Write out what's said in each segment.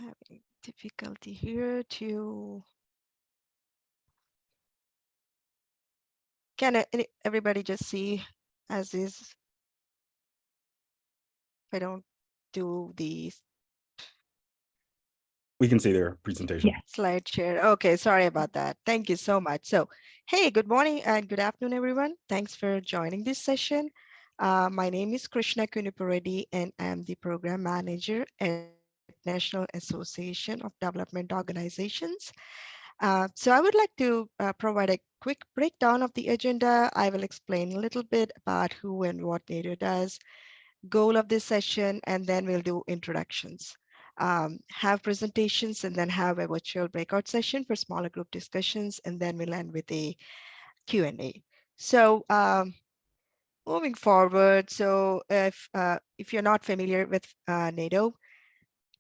Having difficulty here to. Can everybody just see as is? If I don't do the We can see their presentation. slide share. Okay, sorry about that. Thank you so much. So, hey, good morning and good afternoon, everyone. Thanks for joining this session. My name is Krishna Kunipureddy, and I'm the program manager at National Association of Development Organizations. So I would like to provide a quick breakdown of the agenda. I will explain a little bit about who and what NADO does, goal of this session, and then we'll do introductions. Have presentations and then have a virtual breakout session for smaller group discussions, and then we'll end with a Q&A. So moving forward, so if you're not familiar with NADO,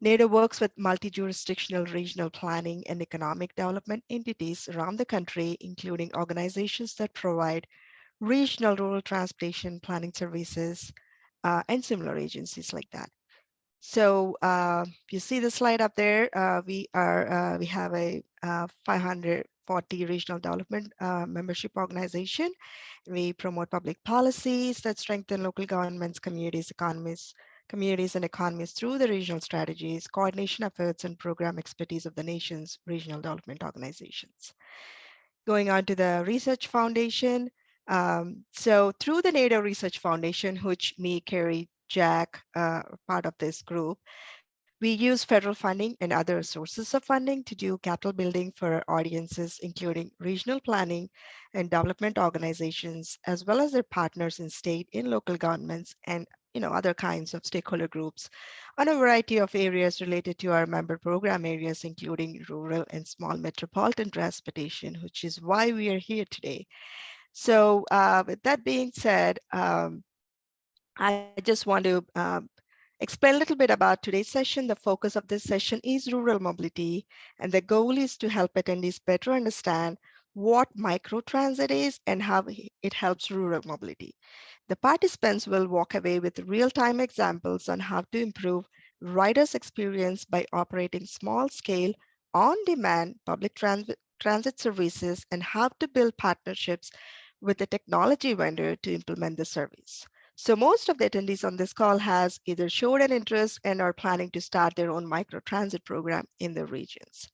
NADO works with multi-jurisdictional regional planning and economic development entities around the country, including organizations that provide regional rural transportation planning services and similar agencies like that. So you see the slide up there. We have a 540 regional development membership organization. We promote public policies that strengthen local governments, communities and economies through the regional strategies, coordination efforts, and program expertise of the nation's regional development organizations. Going on to the Research Foundation. So through the NADO Research Foundation, which me, Carrie, Jack, part of this group, we use federal funding and other sources of funding to do capital building for audiences, including regional planning and development organizations, as well as their partners in state, in local governments, and other kinds of stakeholder groups on a variety of areas related to our member program areas, including rural and small metropolitan transportation, which is why we are here today. So with that being said, I just want to explain a little bit about today's session. The focus of this session is rural mobility, and the goal is to help attendees better understand what microtransit is and how it helps rural mobility. The participants will walk away with real-time examples on how to improve riders' experience by operating small-scale, on-demand public transit services, and how to build partnerships with the technology vendor to implement the service. So most of the attendees on this call has either showed an interest and are planning to start their own microtransit program in the regions.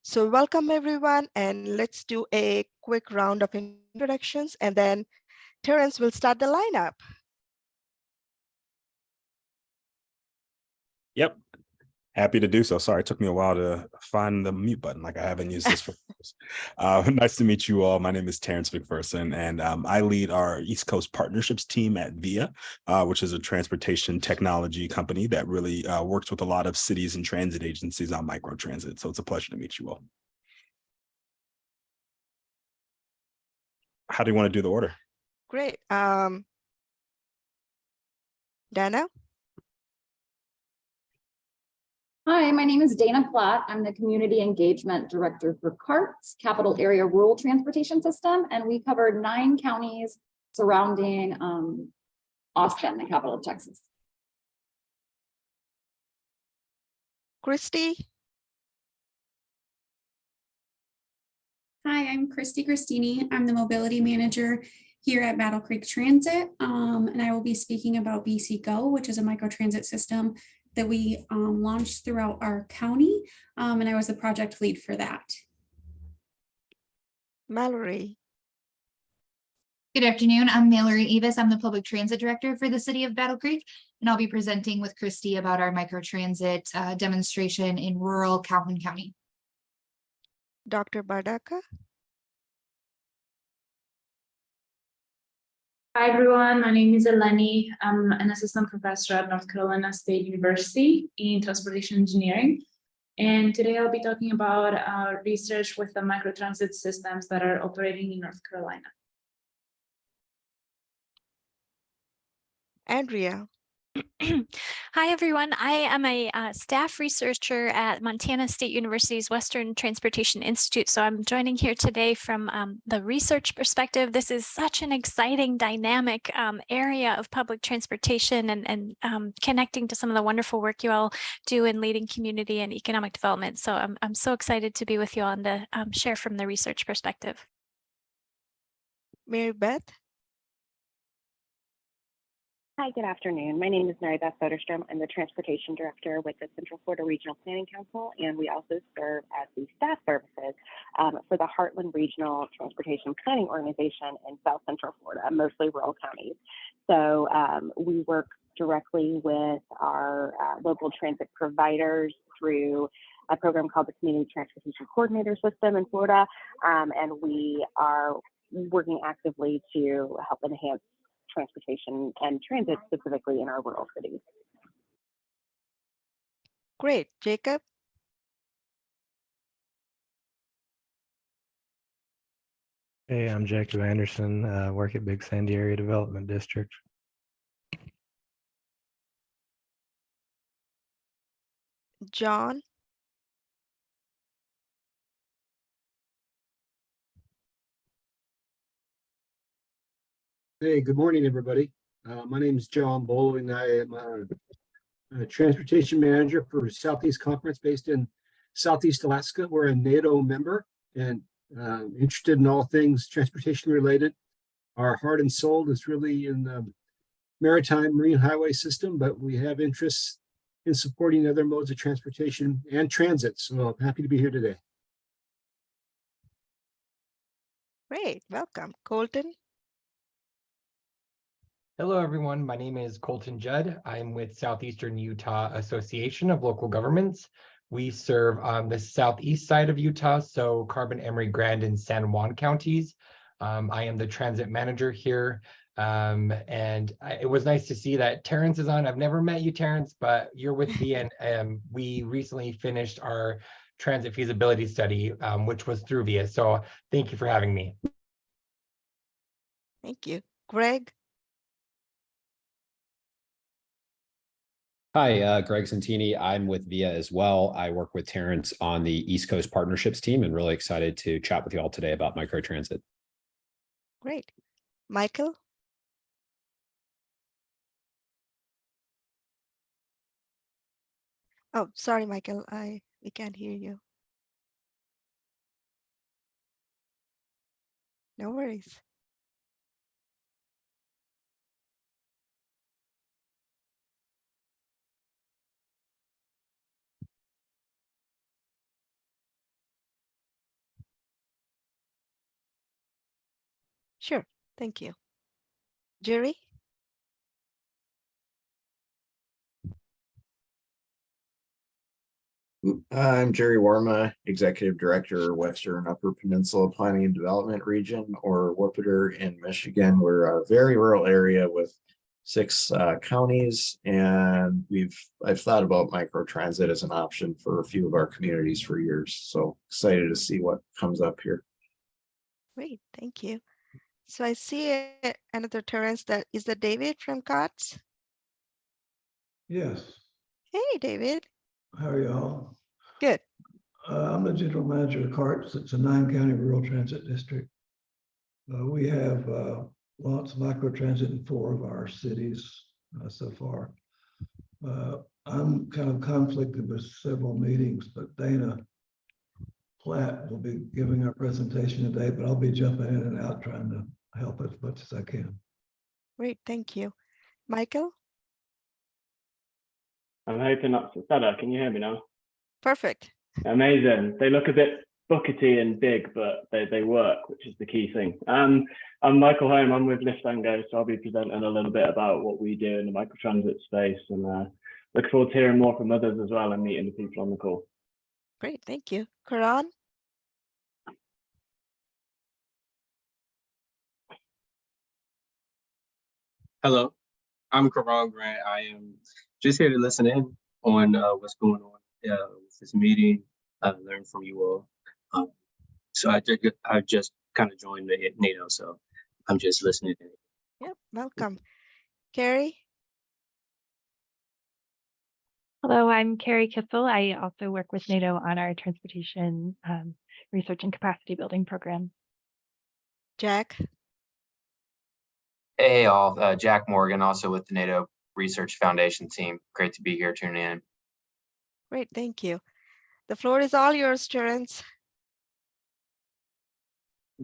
So welcome everyone, and let's do a quick round of introductions, and then Terrence will start the lineup. Yep. Happy to do so. Sorry, it took me a while to find the mute button. Like I haven't used this for nice to meet you all. My name is Terrence McPherson, and I lead our East Coast partnerships team at VIA, which is a transportation technology company that really works with a lot of cities and transit agencies on microtransit. So it's a pleasure to meet you all. How do you want to do the order? Great. Dana? Hi, my name is Dana Platt. I'm the Community Engagement Director for CARTS, Capital Area Rural Transportation System, and we covered 9 counties surrounding Austin, the capital of Texas. Christy? Hi, I'm Christy Christini. I'm the Mobility Manager here at Battle Creek Transit, and I will be speaking about BC Go, which is a microtransit system that we launched throughout our county, and I was the project lead for that. Mallory? Good afternoon. I'm Mallory Evis. I'm the Public Transit Director for the City of Battle Creek, and I'll be presenting with Christy about our microtransit demonstration in rural Calhoun County. Dr. Bardaka? Hi everyone, my name is Eleni. I'm an assistant professor at North Carolina State University in transportation engineering. And today I'll be talking about our research with the microtransit systems that are operating in North Carolina. Andrea? Hi, everyone. I am a staff researcher at Montana State University's Western Transportation Institute. So I'm joining here today from the research perspective. This is such an exciting, dynamic area of public transportation and connecting to some of the wonderful work you all do in leading community and economic development. So I'm so excited to be with you on to share from the research perspective. Mary Beth? Hi, good afternoon. My name is Mary Beth Soderstrom. I'm the Transportation Director with the Central Florida Regional Planning Council, and we also serve as the staff services for the Heartland Regional Transportation Planning Organization in South Central Florida, mostly rural counties. So we work directly with our local transit providers through a program called the Community Transportation Coordinator System in Florida, and we are working actively to help enhance transportation and transit specifically in our rural cities. Great. Jacob? Hey, I'm Jacob Anderson, work at Big Sandy Area Development District. John? Hey, good morning, everybody. My name is John Bolo, and I am a transportation manager for Southeast Conference based in Southeast Alaska. We're a NADO member and interested in all things transportation related. Our heart and soul is really in the maritime marine highway system, but we have interests in supporting other modes of transportation and transit. So I'm happy to be here today. Great. Welcome. Colton? Hello, everyone. My name is Colton Judd. I'm with Southeastern Utah Association of Local Governments. We serve on the southeast side of Utah, so Carbon, Emery, Grand, and San Juan counties. I am the transit manager here. It was nice to see that Terrence is on. I've never met you, Terrence, but you're with VIA, and we recently finished our transit feasibility study, which was through VIA. So thank you for having me. Thank you. Greg? Hi, Greg Santini. I'm with VIA as well. I work with Terrence on the East Coast Partnerships team and really excited to chat with you all today about microtransit. Great. Michael? Oh, sorry, Michael. We can't hear you. No worries. Sure. Thank you. Jerry? I'm Jerry Warma, Executive Director, Western Upper Peninsula Planning and Development Region, or WUPPDR in Michigan. We're a very rural area with 6 counties, and I've thought about microtransit as an option for a few of our communities for years. So excited to see what comes up here. Great, thank you. So I see another Terrence. Is that David from COTS? Yes. Hey, David. How are y'all? Good. I'm the general manager of CARTS. It's a 9-county rural transit district. We have launched microtransit in 4 of our cities so far. I'm kind of conflicted with several meetings, but Dana Platt will be giving our presentation today, but I'll be jumping in and out trying to help as much as I can. Great, thank you. Michael? I'm hoping that's better. Can you hear me now? Perfect. Amazing. They look a bit buckety and big, but they work, which is the key thing. I'm Michael Holm. I'm with Lift and Go, so I'll be presenting a little bit about what we do in the microtransit space, and look forward to hearing more from others as well and meeting the people on the call. Great, thank you. Karan? Hello, I'm Karan Grant. I am just here to listen in on what's going on with this meeting. I've learned from you all. So I just kind of joined the NADO, so I'm just listening in. Yep, welcome. Carrie? Hello, I'm Carrie Kissel. I also work with NADO on our transportation research and capacity building program. Jack? Hey all, Jack Morgan, also with the NATO Research Foundation team. Great to be here tuning in. Great, thank you. The floor is all yours, Terrence.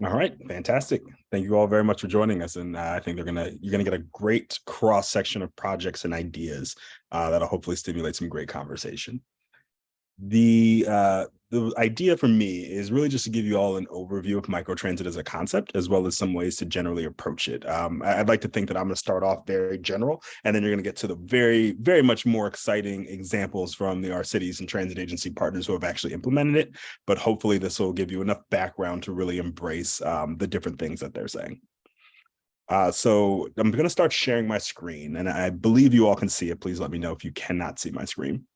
All right, fantastic. Thank you all very much for joining us. And I think you're gonna get a great cross section of projects and ideas that'll hopefully stimulate some great conversation. The idea for me is really just to give you all an overview of microtransit as a concept, as well as some ways to generally approach it. I'd like to think that I'm going to start off very general, and then you're going to get to the very, very much more exciting examples from our cities and transit agency partners who have actually implemented it. But hopefully this will give you enough background to really embrace the different things that they're saying. So I'm going to start sharing my screen, and I believe you all can see it. Please let me know if you cannot see my screen.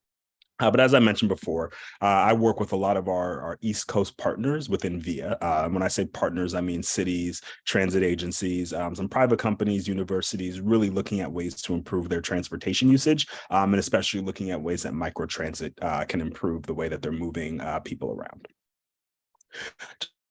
But as I mentioned before, I work with a lot of our East Coast partners within VIA. When I say partners, I mean cities, transit agencies, some private companies, universities, really looking at ways to improve their transportation usage, and especially looking at ways that microtransit can improve the way that they're moving people around.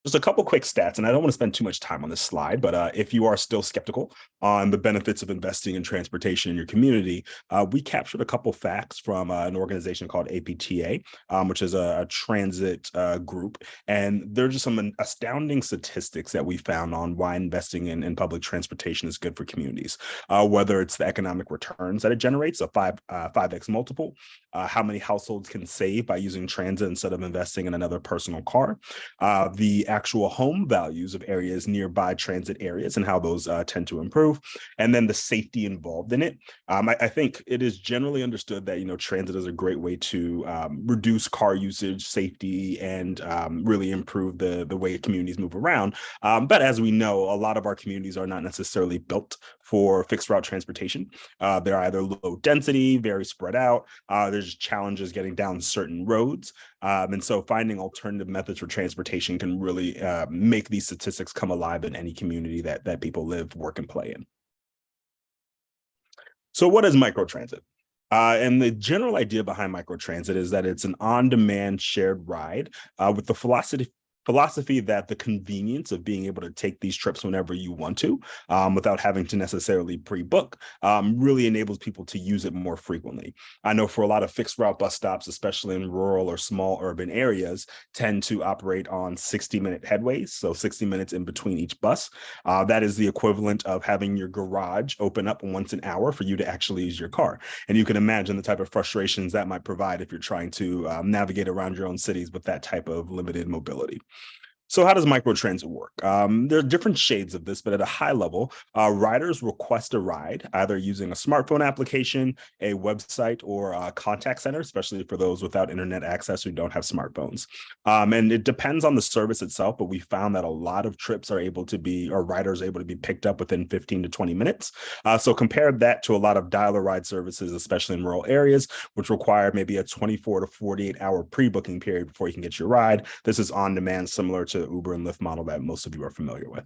Just a couple quick stats, and I don't want to spend too much time on this slide, but if you are still skeptical on the benefits of investing in transportation in your community, we captured a couple facts from an organization called APTA, which is a transit group. And there are just some astounding statistics that we found on why investing in public transportation is good for communities, whether it's the economic returns that it generates, a 5x multiple, how many households can save by using transit instead of investing in another personal car, the actual home values of areas nearby transit areas and how those tend to improve, and then the safety involved in it. I think it is generally understood that transit is a great way to reduce car usage, safety, and really improve the way communities move around. But as we know, a lot of our communities are not necessarily built for fixed route transportation. They're either low density, very spread out. There's challenges getting down certain roads. And so finding alternative methods for transportation can really make these statistics come alive in any community that people live, work, and play in. So what is microtransit? And the general idea behind microtransit is that it's an on-demand shared ride with the philosophy that the convenience of being able to take these trips whenever you want to, without having to necessarily pre-book, really enables people to use it more frequently. I know for a lot of fixed route bus stops, especially in rural or small urban areas, tend to operate on 60-minute headways, so 60 minutes in between each bus. That is the equivalent of having your garage open up once an hour for you to actually use your car. And you can imagine the type of frustrations that might provide if you're trying to navigate around your own cities with that type of limited mobility. So how does microtransit work? There are different shades of this, but at a high level, riders request a ride either using a smartphone application, a website, or a contact center, especially for those without internet access who don't have smartphones. And it depends on the service itself, but we found that a lot of trips are able to be, or riders are able to be picked up within 15 to 20 minutes. So compare that to a lot of dial-a-ride services, especially in rural areas, which require maybe a 24 to 48 hour pre-booking period before you can get your ride. This is on demand, similar to the Uber and Lyft model that most of you are familiar with.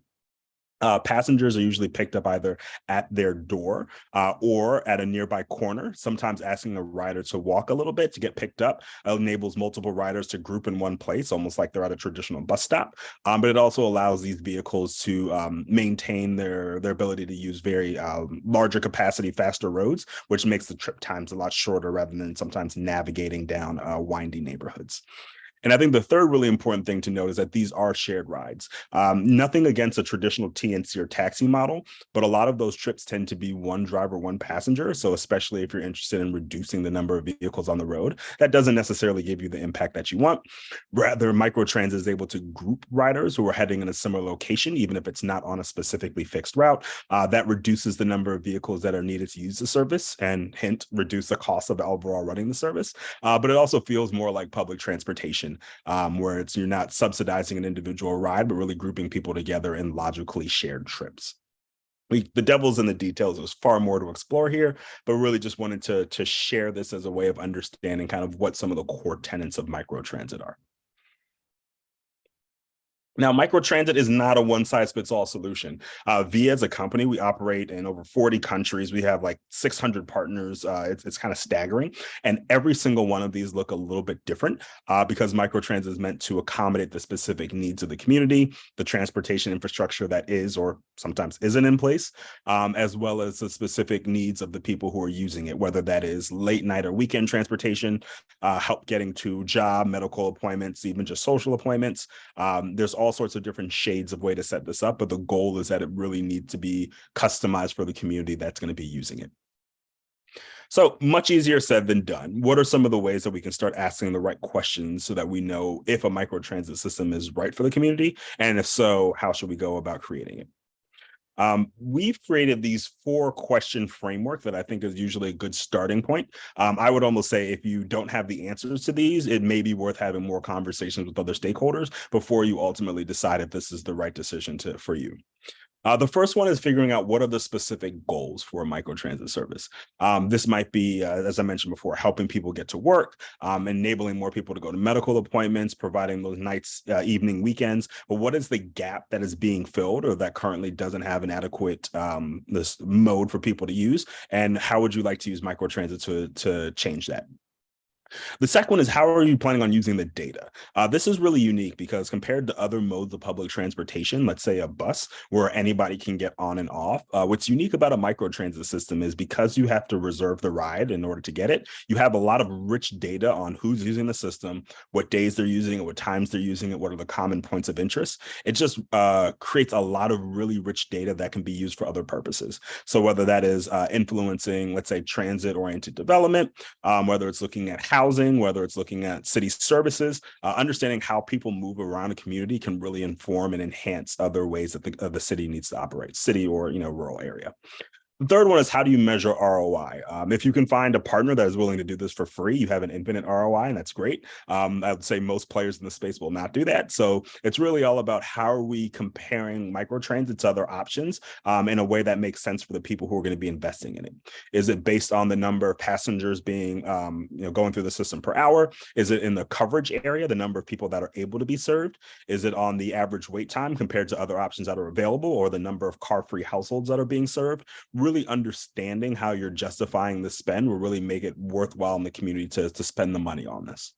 Passengers are usually picked up either at their door or at a nearby corner. Sometimes asking a rider to walk a little bit to get picked up enables multiple riders to group in one place, almost like they're at a traditional bus stop. But it also allows these vehicles to maintain their ability to use very larger capacity, faster roads, which makes the trip times a lot shorter rather than sometimes navigating down windy neighborhoods. And I think the third really important thing to note is that these are shared rides. Nothing against a traditional TNC or taxi model, but a lot of those trips tend to be one driver, one passenger. So especially if you're interested in reducing the number of vehicles on the road, that doesn't necessarily give you the impact that you want. Rather, microtransit is able to group riders who are heading in a similar location, even if it's not on a specifically fixed route. That reduces the number of vehicles that are needed to use the service and hence reduce the cost of overall running the service. But it also feels more like public transportation, where you're not subsidizing an individual ride, but really grouping people together in logically shared trips. The devil's in the details. There's far more to explore here, but really just wanted to share this as a way of understanding kind of what some of the core tenets of microtransit are. Now, microtransit is not a one-size-fits-all solution. VIA as a company, we operate in over 40 countries. We have like 600 partners. It's kind of staggering. And every single one of these look a little bit different because microtransit is meant to accommodate the specific needs of the community, the transportation infrastructure that is or sometimes isn't in place, as well as the specific needs of the people who are using it, whether that is late night or weekend transportation, help getting to job, medical appointments, even just social appointments. There's all sorts of different shades of way to set this up, but the goal is that it really needs to be customized for the community that's going to be using it. So much easier said than done. What are some of the ways that we can start asking the right questions so that we know if a microtransit system is right for the community? And if so, how should we go about creating it? We've created these 4-question framework that I think is usually a good starting point. I would almost say if you don't have the answers to these, it may be worth having more conversations with other stakeholders before you ultimately decide if this is the right decision for you. The first one is figuring out what are the specific goals for a microtransit service. This might be, as I mentioned before, helping people get to work, enabling more people to go to medical appointments, providing those nights, evening, weekends. But what is the gap that is being filled or that currently doesn't have an adequate this mode for people to use? And how would you like to use microtransit to change that? The second one is how are you planning on using the data? This is really unique because compared to other modes of public transportation, let's say a bus where anybody can get on and off, what's unique about a microtransit system is because you have to reserve the ride in order to get it, you have a lot of rich data on who's using the system, what days they're using it, what times they're using it, what are the common points of interest. It just creates a lot of really rich data that can be used for other purposes. So whether that is influencing, let's say, transit-oriented development, whether it's looking at housing, whether it's looking at city services, understanding how people move around a community can really inform and enhance other ways that the city needs to operate, city or rural area. The third one is how do you measure ROI? If you can find a partner that is willing to do this for free, you have an infinite ROI, and that's great. I would say most players in the space will not do that. So it's really all about how are we comparing microtransit to other options in a way that makes sense for the people who are going to be investing in it. Is it based on the number of passengers being, going through the system per hour? Is it in the coverage area, the number of people that are able to be served? Is it on the average wait time compared to other options that are available, or the number of car-free households that are being served? Really understanding how you're justifying the spend will really make it worthwhile in the community to spend the money on this.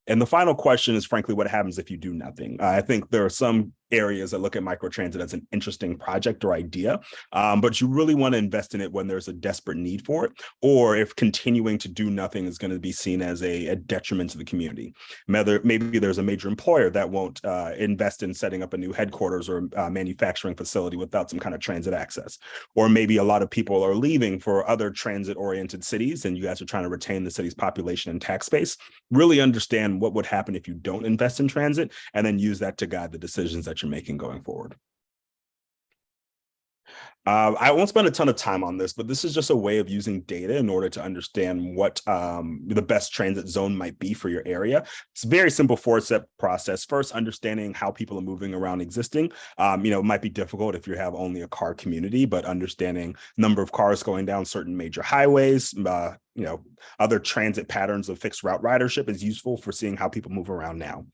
And the final question is, frankly, what happens if you do nothing? I think there are some areas that look at microtransit as an interesting project or idea, but you really want to invest in it when there's a desperate need for it, or if continuing to do nothing is going to be seen as a detriment to the community. Maybe there's a major employer that won't invest in setting up a new headquarters or manufacturing facility without some kind of transit access. Or maybe a lot of people are leaving for other transit-oriented cities, and you guys are trying to retain the city's population and tax base. Really understand what would happen if you don't invest in transit, and then use that to guide the decisions that you're making going forward. I won't spend a ton of time on this, but this is just a way of using data in order to understand what the best transit zone might be for your area. It's a very simple 4-step process. First, understanding how people are moving around existing. It might be difficult if you have only a car community, but understanding number of cars going down certain major highways, other transit patterns of fixed route ridership is useful for seeing how people move around now.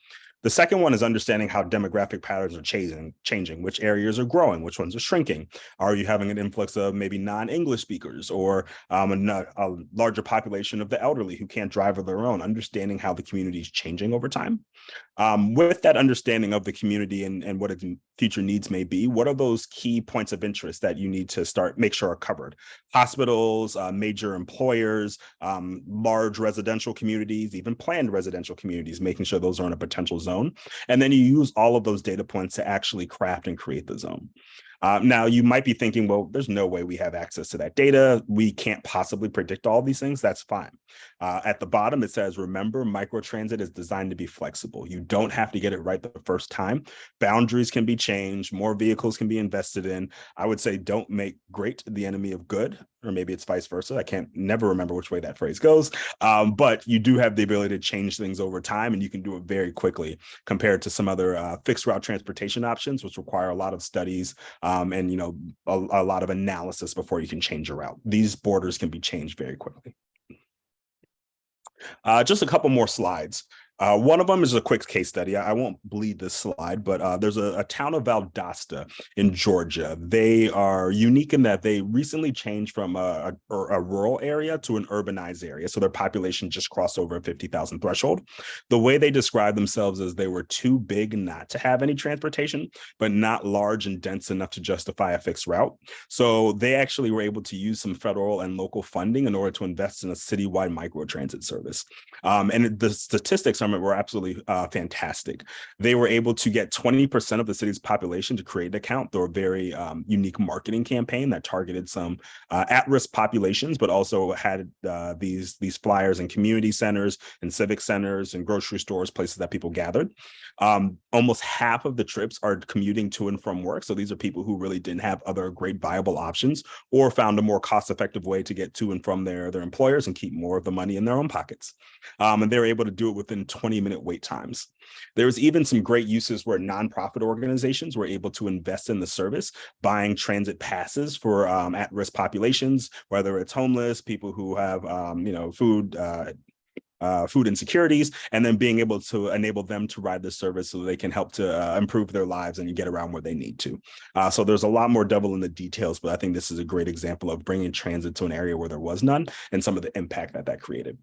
The second one is understanding how demographic patterns are changing, which areas are growing, which ones are shrinking. Are you having an influx of maybe non-English speakers or a larger population of the elderly who can't drive on their own? Understanding how the community is changing over time. With that understanding of the community and what its future needs may be, what are those key points of interest that you need to make sure are covered? Hospitals, major employers, large residential communities, even planned residential communities, making sure those are in a potential zone. And then you use all of those data points to actually craft and create the zone. Now, you might be thinking, well, there's no way we have access to that data. We can't possibly predict all these things. That's fine. At the bottom, it says, remember, microtransit is designed to be flexible. You don't have to get it right the first time. Boundaries can be changed. More vehicles can be invested in. I would say don't make great the enemy of good, or maybe it's vice versa. I can't never remember which way that phrase goes. But you do have the ability to change things over time, and you can do it very quickly compared to some other fixed route transportation options, which require a lot of studies and a lot of analysis before you can change your route. These borders can be changed very quickly. Just a couple more slides. One of them is a quick case study. I won't bleed this slide, but there's a town of Valdosta in Georgia. They are unique in that they recently changed from a rural area to an urbanized area. So their population just crossed over a 50,000 threshold. The way they describe themselves is they were too big not to have any transportation, but not large and dense enough to justify a fixed route. So they actually were able to use some federal and local funding in order to invest in a citywide microtransit service. And the statistics from it were absolutely fantastic. They were able to get 20% of the city's population to create an account through a very unique marketing campaign that targeted some at-risk populations, but also had these flyers in community centers and civic centers and grocery stores, places that people gathered. Almost half of the trips are commuting to and from work. So these are people who really didn't have other great viable options or found a more cost-effective way to get to and from their employers and keep more of the money in their own pockets. And they were able to do it within 20-minute wait times. There's even some great uses where nonprofit organizations were able to invest in the service, buying transit passes for at-risk populations, whether it's homeless, people who have food insecurities, and then being able to enable them to ride the service so they can help to improve their lives and get around where they need to. So there's a lot more devil in the details, but I think this is a great example of bringing transit to an area where there was none and some of the impact that created.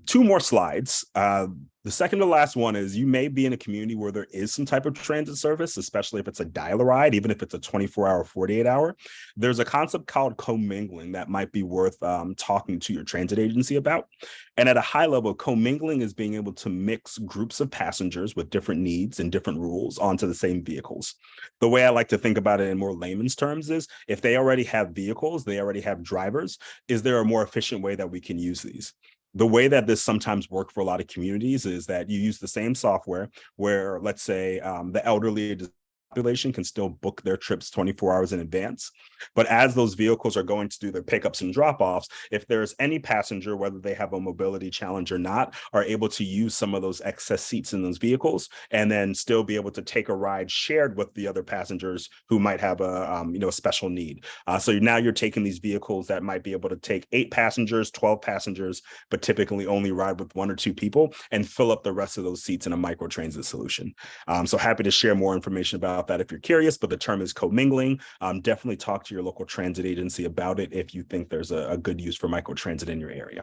Two more slides. The second to last one is you may be in a community where there is some type of transit service, especially if it's a dial-a-ride, even if it's a 24-hour, 48-hour. There's a concept called commingling that might be worth talking to your transit agency about. And at a high level, commingling is being able to mix groups of passengers with different needs and different rules onto the same vehicles. The way I like to think about it in more layman's terms is if they already have vehicles, they already have drivers, is there a more efficient way that we can use these? The way that this sometimes works for a lot of communities is that you use the same software where, let's say, the elderly population can still book their trips 24 hours in advance. But as those vehicles are going to do their pickups and drop-offs, if there's any passenger, whether they have a mobility challenge or not, are able to use some of those excess seats in those vehicles and then still be able to take a ride shared with the other passengers who might have a special need. So now you're taking these vehicles that might be able to take 8 passengers, 12 passengers, but typically only ride with 1 or 2 people and fill up the rest of those seats in a microtransit solution. So happy to share more information about that if you're curious, but the term is commingling. Definitely talk to your local transit agency about it if you think there's a good use for microtransit in your area.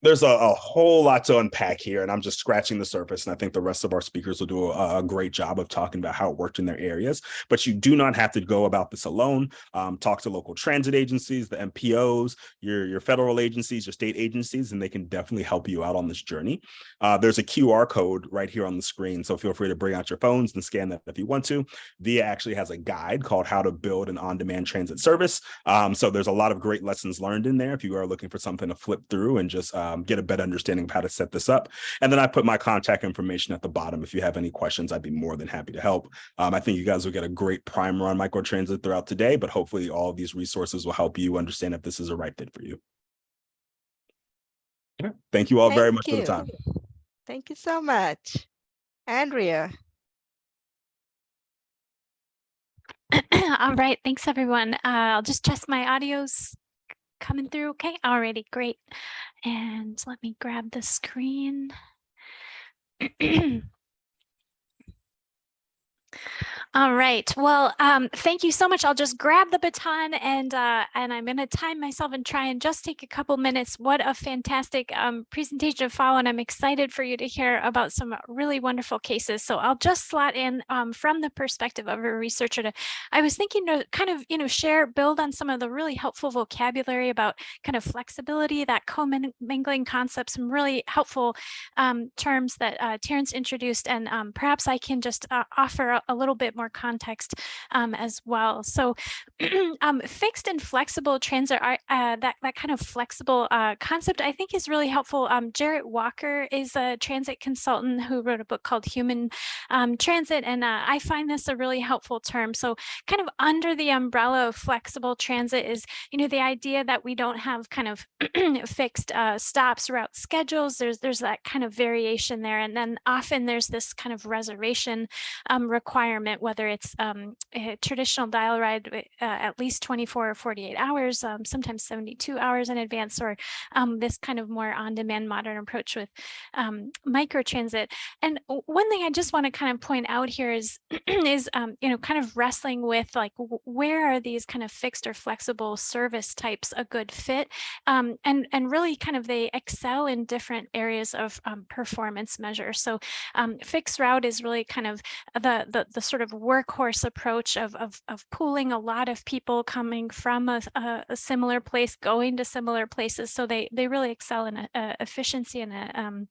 There's a whole lot to unpack here, and I'm just scratching the surface. And I think the rest of our speakers will do a great job of talking about how it worked in their areas. But you do not have to go about this alone. Talk to local transit agencies, the MPOs, your federal agencies, your state agencies, and they can definitely help you out on this journey. There's a QR code right here on the screen, so feel free to bring out your phones and scan that if you want to. VIA actually has a guide called How to Build an On-Demand Transit Service. So there's a lot of great lessons learned in there if you are looking for something to flip through and just get a better understanding of how to set this up. And then I put my contact information at the bottom. If you have any questions, I'd be more than happy to help. I think you guys will get a great primer on microtransit throughout today, but hopefully all of these resources will help you understand if this is a right fit for you. Thank you all very much for the time. Thank you so much. Andrea. All right, thanks everyone. I'll just test my audio's coming through. Okay, alrighty, great. And let me grab the screen. All right. Well, thank you so much. I'll just grab the baton and I'm going to time myself and try and just take a couple minutes. What a fantastic presentation to follow, and I'm excited for you to hear about some really wonderful cases. So I'll just slot in from the perspective of a researcher. I was thinking to kind of build on some of the really helpful vocabulary about kind of flexibility, that commingling concept, some really helpful terms that Terrence introduced, and perhaps I can just offer a little bit more context as well. So fixed and flexible transit are that kind of flexible concept I think is really helpful. Jarrett Walker is a transit consultant who wrote a book called Human Transit, and I find this a really helpful term. So kind of under the umbrella of flexible transit is the idea that we don't have kind of fixed stops, route schedules. There's that kind of variation there, and then often there's this kind of reservation requirement whether it's a traditional dial ride at least 24 or 48 hours, sometimes 72 hours in advance, or this kind of more on-demand modern approach with microtransit. And one thing I just want to kind of point out here is, kind of wrestling with like, where are these kind of fixed or flexible service types a good fit? And really kind of they excel in different areas of performance measures. So fixed route is really kind of the sort of workhorse approach of pooling a lot of people coming from a similar place, going to similar places. So they really excel in efficiency and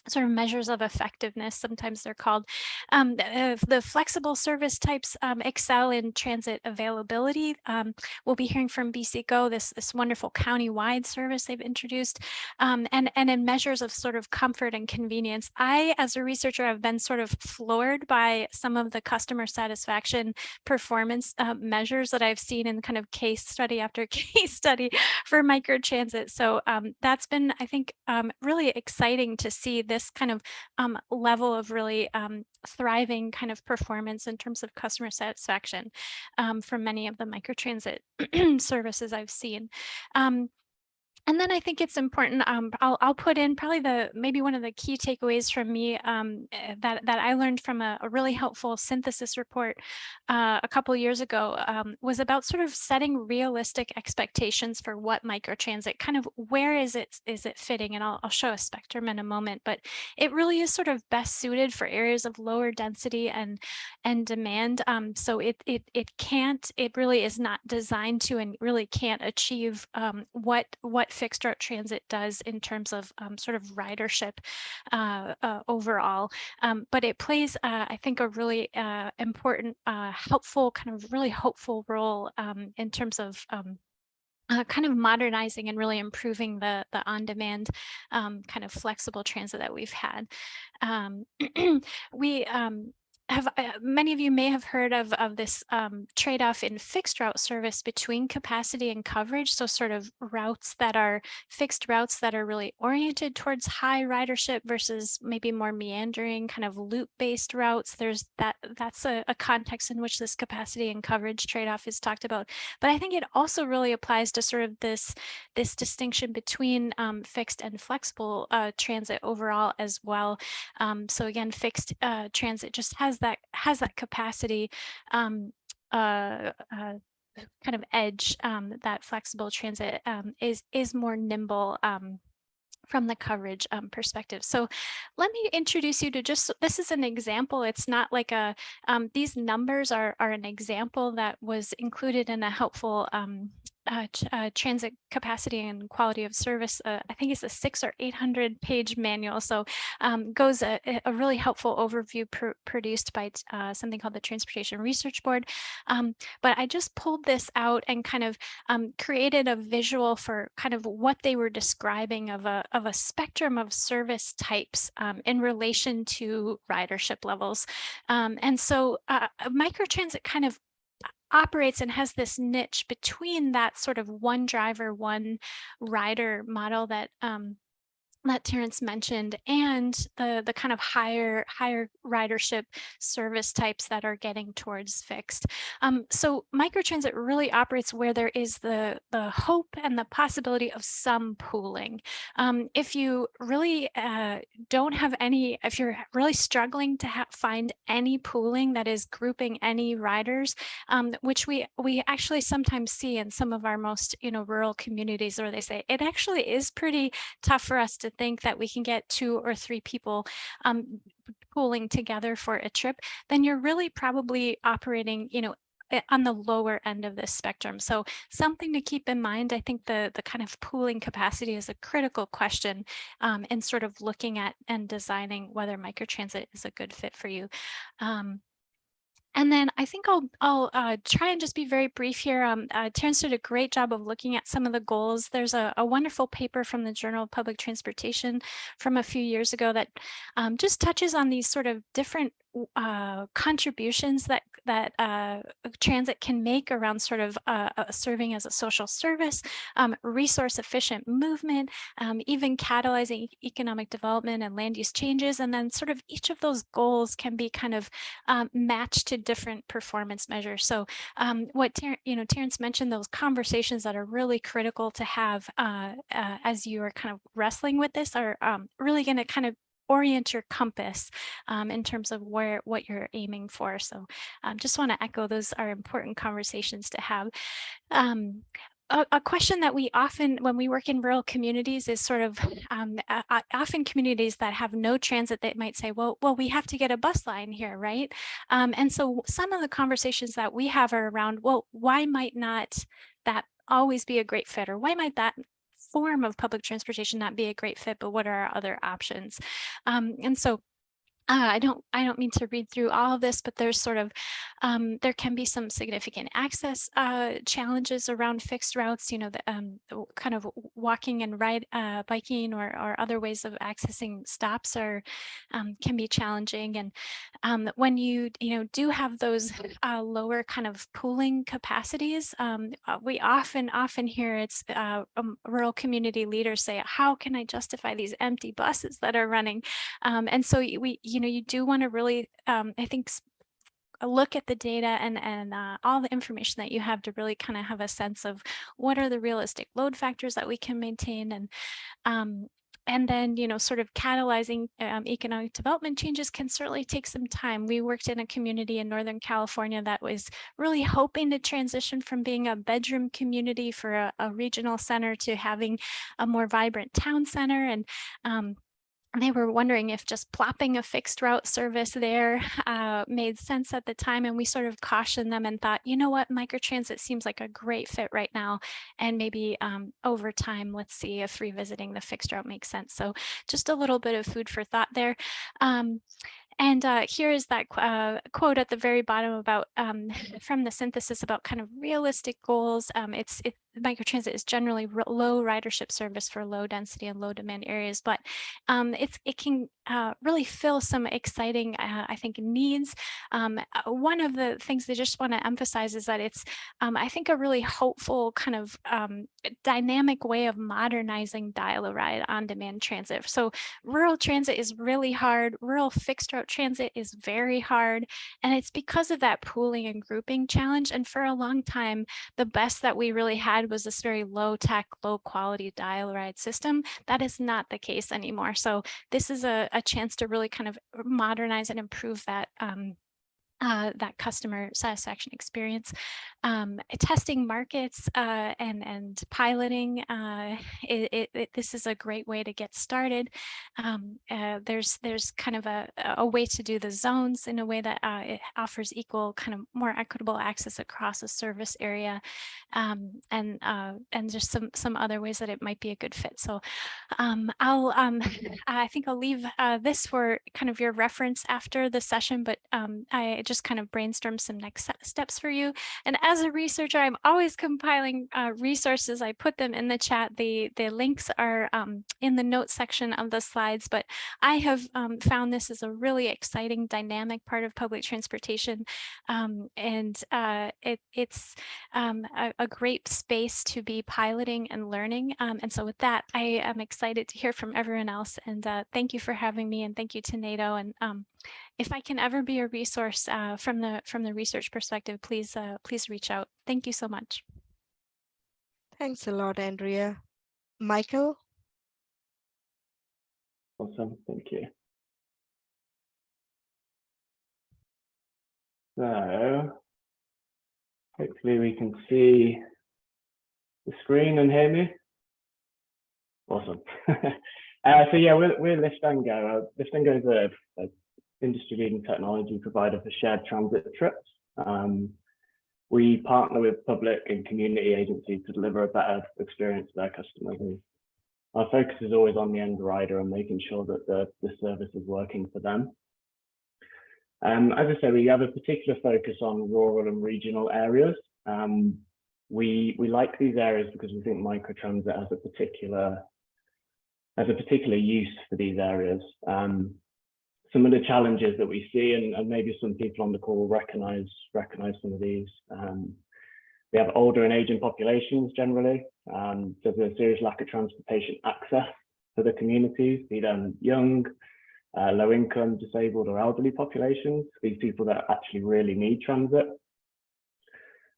sort of measures of effectiveness, sometimes they're called. The flexible service types excel in transit availability. We'll be hearing from BC Go, this wonderful county-wide service they've introduced, and in measures of sort of comfort and convenience. I, as a researcher, have been sort of floored by some of the customer satisfaction performance measures that I've seen in kind of case study after case study for microtransit. So that's been, I think, really exciting to see this kind of level of really thriving kind of performance in terms of customer satisfaction from many of the microtransit services I've seen. And then I think it's important, I'll put in probably maybe one of the key takeaways from me that I learned from a really helpful synthesis report a couple years ago was about sort of setting realistic expectations for what microtransit, kind of where is it fitting? And I'll show a spectrum in a moment, but it really is sort of best suited for areas of lower density and demand. So it really is not designed to and really can't achieve what fixed route transit does in terms of sort of ridership overall. But it plays, I think, a really important, helpful, kind of really hopeful role in terms of kind of modernizing and really improving the on-demand kind of flexible transit that we've had. We many of you may have heard of this trade-off in fixed route service between capacity and coverage. So sort of routes that are fixed routes that are really oriented towards high ridership versus maybe more meandering kind of loop-based routes. That's a context in which this capacity and coverage trade-off is talked about. But I think it also really applies to sort of this distinction between fixed and flexible transit overall as well. So again, fixed transit just has that capacity kind of edge that flexible transit is more nimble from the coverage perspective. So let me introduce you to this is an example. It's not like these numbers are an example that was included in a helpful transit capacity and quality of service. I think it's a 600 or 800 page manual. So goes a really helpful overview produced by something called the Transportation Research Board. But I just pulled this out and kind of created a visual for kind of what they were describing of a spectrum of service types in relation to ridership levels. And so microtransit kind of operates and has this niche between that sort of one driver, one rider model that Terrence mentioned, and the kind of higher ridership service types that are getting towards fixed. So microtransit really operates where there is the hope and the possibility of some pooling. If you really don't have any, if you're really struggling to find any pooling that is grouping any riders, which we actually sometimes see in some of our most rural communities, where they say it actually is pretty tough for us to think that we can get 2 or 3 people pooling together for a trip, then you're really probably operating, on the lower end of this spectrum. So something to keep in mind. I think the kind of pooling capacity is a critical question in sort of looking at and designing whether microtransit is a good fit for you. And then I think I'll try and just be very brief here. Terrence did a great job of looking at some of the goals. There's a wonderful paper from the Journal of Public Transportation from a few years ago that just touches on these sort of different contributions that transit can make around sort of serving as a social service, resource efficient movement, even catalyzing economic development and land use changes. And then sort of each of those goals can be kind of matched to different performance measures. So what Terrence mentioned, those conversations that are really critical to have as you are kind of wrestling with this are really going to kind of orient your compass in terms of what you're aiming for. So just want to echo those are important conversations to have. A question that we often, when we work in rural communities, is sort of often communities that have no transit, they might say, well, we have to get a bus line here, right? And so some of the conversations that we have are around, well, why might not that always be a great fit, or why might that form of public transportation not be a great fit, but what are our other options? And so I don't mean to read through all of this, but there's sort of, there can be some significant access challenges around fixed routes, you know, the kind of walking and biking or other ways of accessing stops are, can be challenging. And when you do have those lower kind of pooling capacities, we often hear it's rural community leaders say, how can I justify these empty buses that are running? And so you do want to really, I think, look at the data and all the information that you have to really kind of have a sense of what are the realistic load factors that we can maintain. And then, sort of catalyzing economic development changes can certainly take some time. We worked in a community in Northern California that was really hoping to transition from being a bedroom community for a regional center to having a more vibrant town center. And they were wondering if just plopping a fixed route service there made sense at the time. And we sort of cautioned them and thought, you know what, microtransit seems like a great fit right now. And maybe over time, let's see if revisiting the fixed route makes sense. So just a little bit of food for thought there. And here is that quote at the very bottom about from the synthesis about kind of realistic goals. Microtransit is generally low ridership service for low density and low demand areas, but it can really fill some exciting, I think, needs. One of the things I just want to emphasize is that it's, I think, a really hopeful kind of dynamic way of modernizing dial-a-ride on-demand transit. So rural transit is really hard. Rural fixed route transit is very hard. And it's because of that pooling and grouping challenge. And for a long time, the best that we really had was this very low tech, low quality dial-a-ride system. That is not the case anymore. So this is a chance to really kind of modernize and improve that that customer satisfaction experience. Testing markets and piloting, this is a great way to get started. There's kind of a way to do the zones in a way that it offers equal, kind of more equitable access across a service area, and just some other ways that it might be a good fit. So I think I'll leave this for kind of your reference after the session, but I just kind of brainstorm some next steps for you. And as a researcher, I'm always compiling resources. I put them in the chat. The links are in the notes section of the slides, but I have found this is a really exciting, dynamic part of public transportation. It's a great space to be piloting and learning. And so with that, I am excited to hear from everyone else. And thank you for having me, and thank you to NADO. And if I can ever be a resource from the research perspective, please reach out. Thank you so much. Thanks a lot, Andrea. Michael? Awesome, thank you. So hopefully we can see the screen and hear me. Awesome. So yeah, we're Liftango. Liftango is a industry-leading technology provider for shared transit trips. We partner with public and community agencies to deliver a better experience to their customers. And our focus is always on the end rider and making sure that the service is working for them. As I said, we have a particular focus on rural and regional areas. We like these areas because we think microtransit has a particular use for these areas. some of the challenges that we see, and maybe some people on the call will recognize some of these. We have older and aging populations generally. There's a serious lack of transportation access for the communities, be them young, low income, disabled or elderly populations, these people that actually really need transit.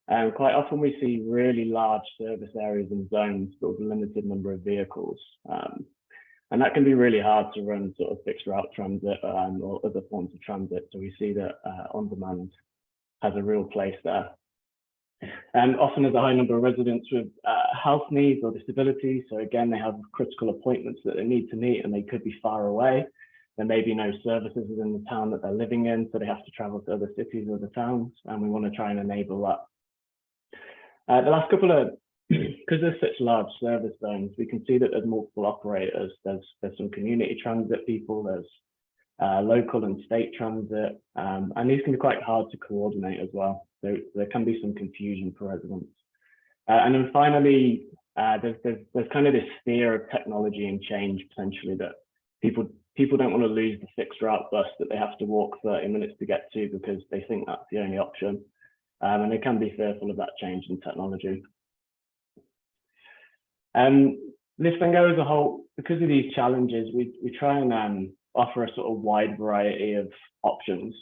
And quite often we see really large service areas and zones but with a limited number of vehicles. And that can be really hard to run sort of fixed route transit or other forms of transit. So we see that on-demand has a real place there. Often there's a high number of residents with health needs or disabilities. So again, they have critical appointments that they need to meet and they could be far away. There may be no services within the town that they're living in, so they have to travel to other cities or other towns, and we want to try and enable that. The last couple of, because there's such large service zones, we can see that there's multiple operators. There's some community transit people, there's local and state transit, and these can be quite hard to coordinate as well. So there can be some confusion for residents. And then finally, there's kind of this fear of technology and change potentially that people don't want to lose the fixed route bus that they have to walk 30 minutes to get to because they think that's the only option. And they can be fearful of that change in technology. Lift and Go as a whole, because of these challenges, we try and offer a sort of wide variety of options.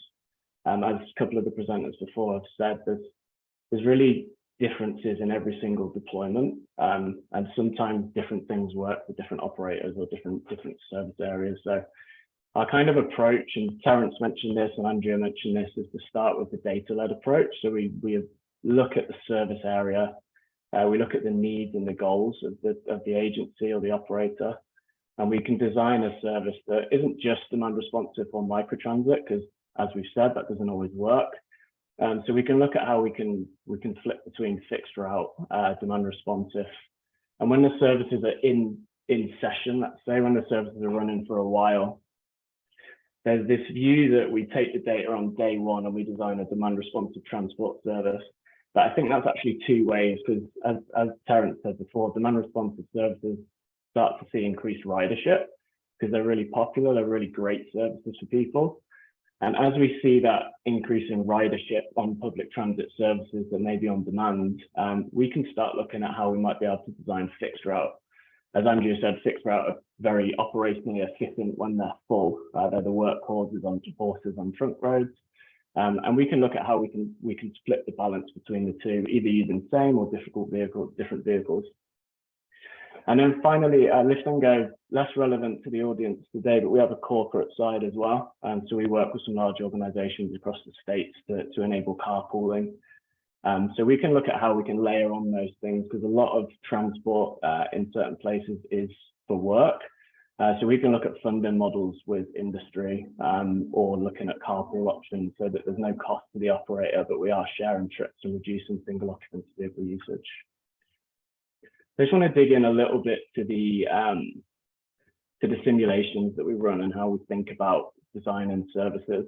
As a couple of the presenters before have said, there's really differences in every single deployment, and sometimes different things work for different operators or different service areas. So our kind of approach, and Terence mentioned this and Andrea mentioned this, is to start with the data-led approach. So we look at the service area, we look at the needs and the goals of the agency or the operator, and we can design a service that isn't just demand responsive or microtransit, because as we've said, that doesn't always work. So we can look at how we can flip between fixed route, demand responsive, and when the services are in session, let's say when the services are running for a while, there's this view that we take the data on day one and we design a demand responsive transport service. But I think that's actually two ways, because as Terence said before, demand responsive services start to see increased ridership because they're really popular, they're really great services for people. And as we see that increase in ridership on public transit services that may be on demand, we can start looking at how we might be able to design fixed route. As Andrew said, fixed route are very operationally efficient when they're full. They're the workhorses on trunk roads. And we can look at how we can split the balance between the two, either using same or different vehicles. And then finally, Lift and Go, less relevant to the audience today, but we have a corporate side as well. So we work with some large organizations across the states to enable carpooling. So we can look at how we can layer on those things, because a lot of transport in certain places is for work. So we can look at funding models with industry or looking at carpool options so that there's no cost to the operator, but we are sharing trips and reducing single occupancy vehicle usage. I just want to dig in a little bit to the simulations that we run and how we think about designing services.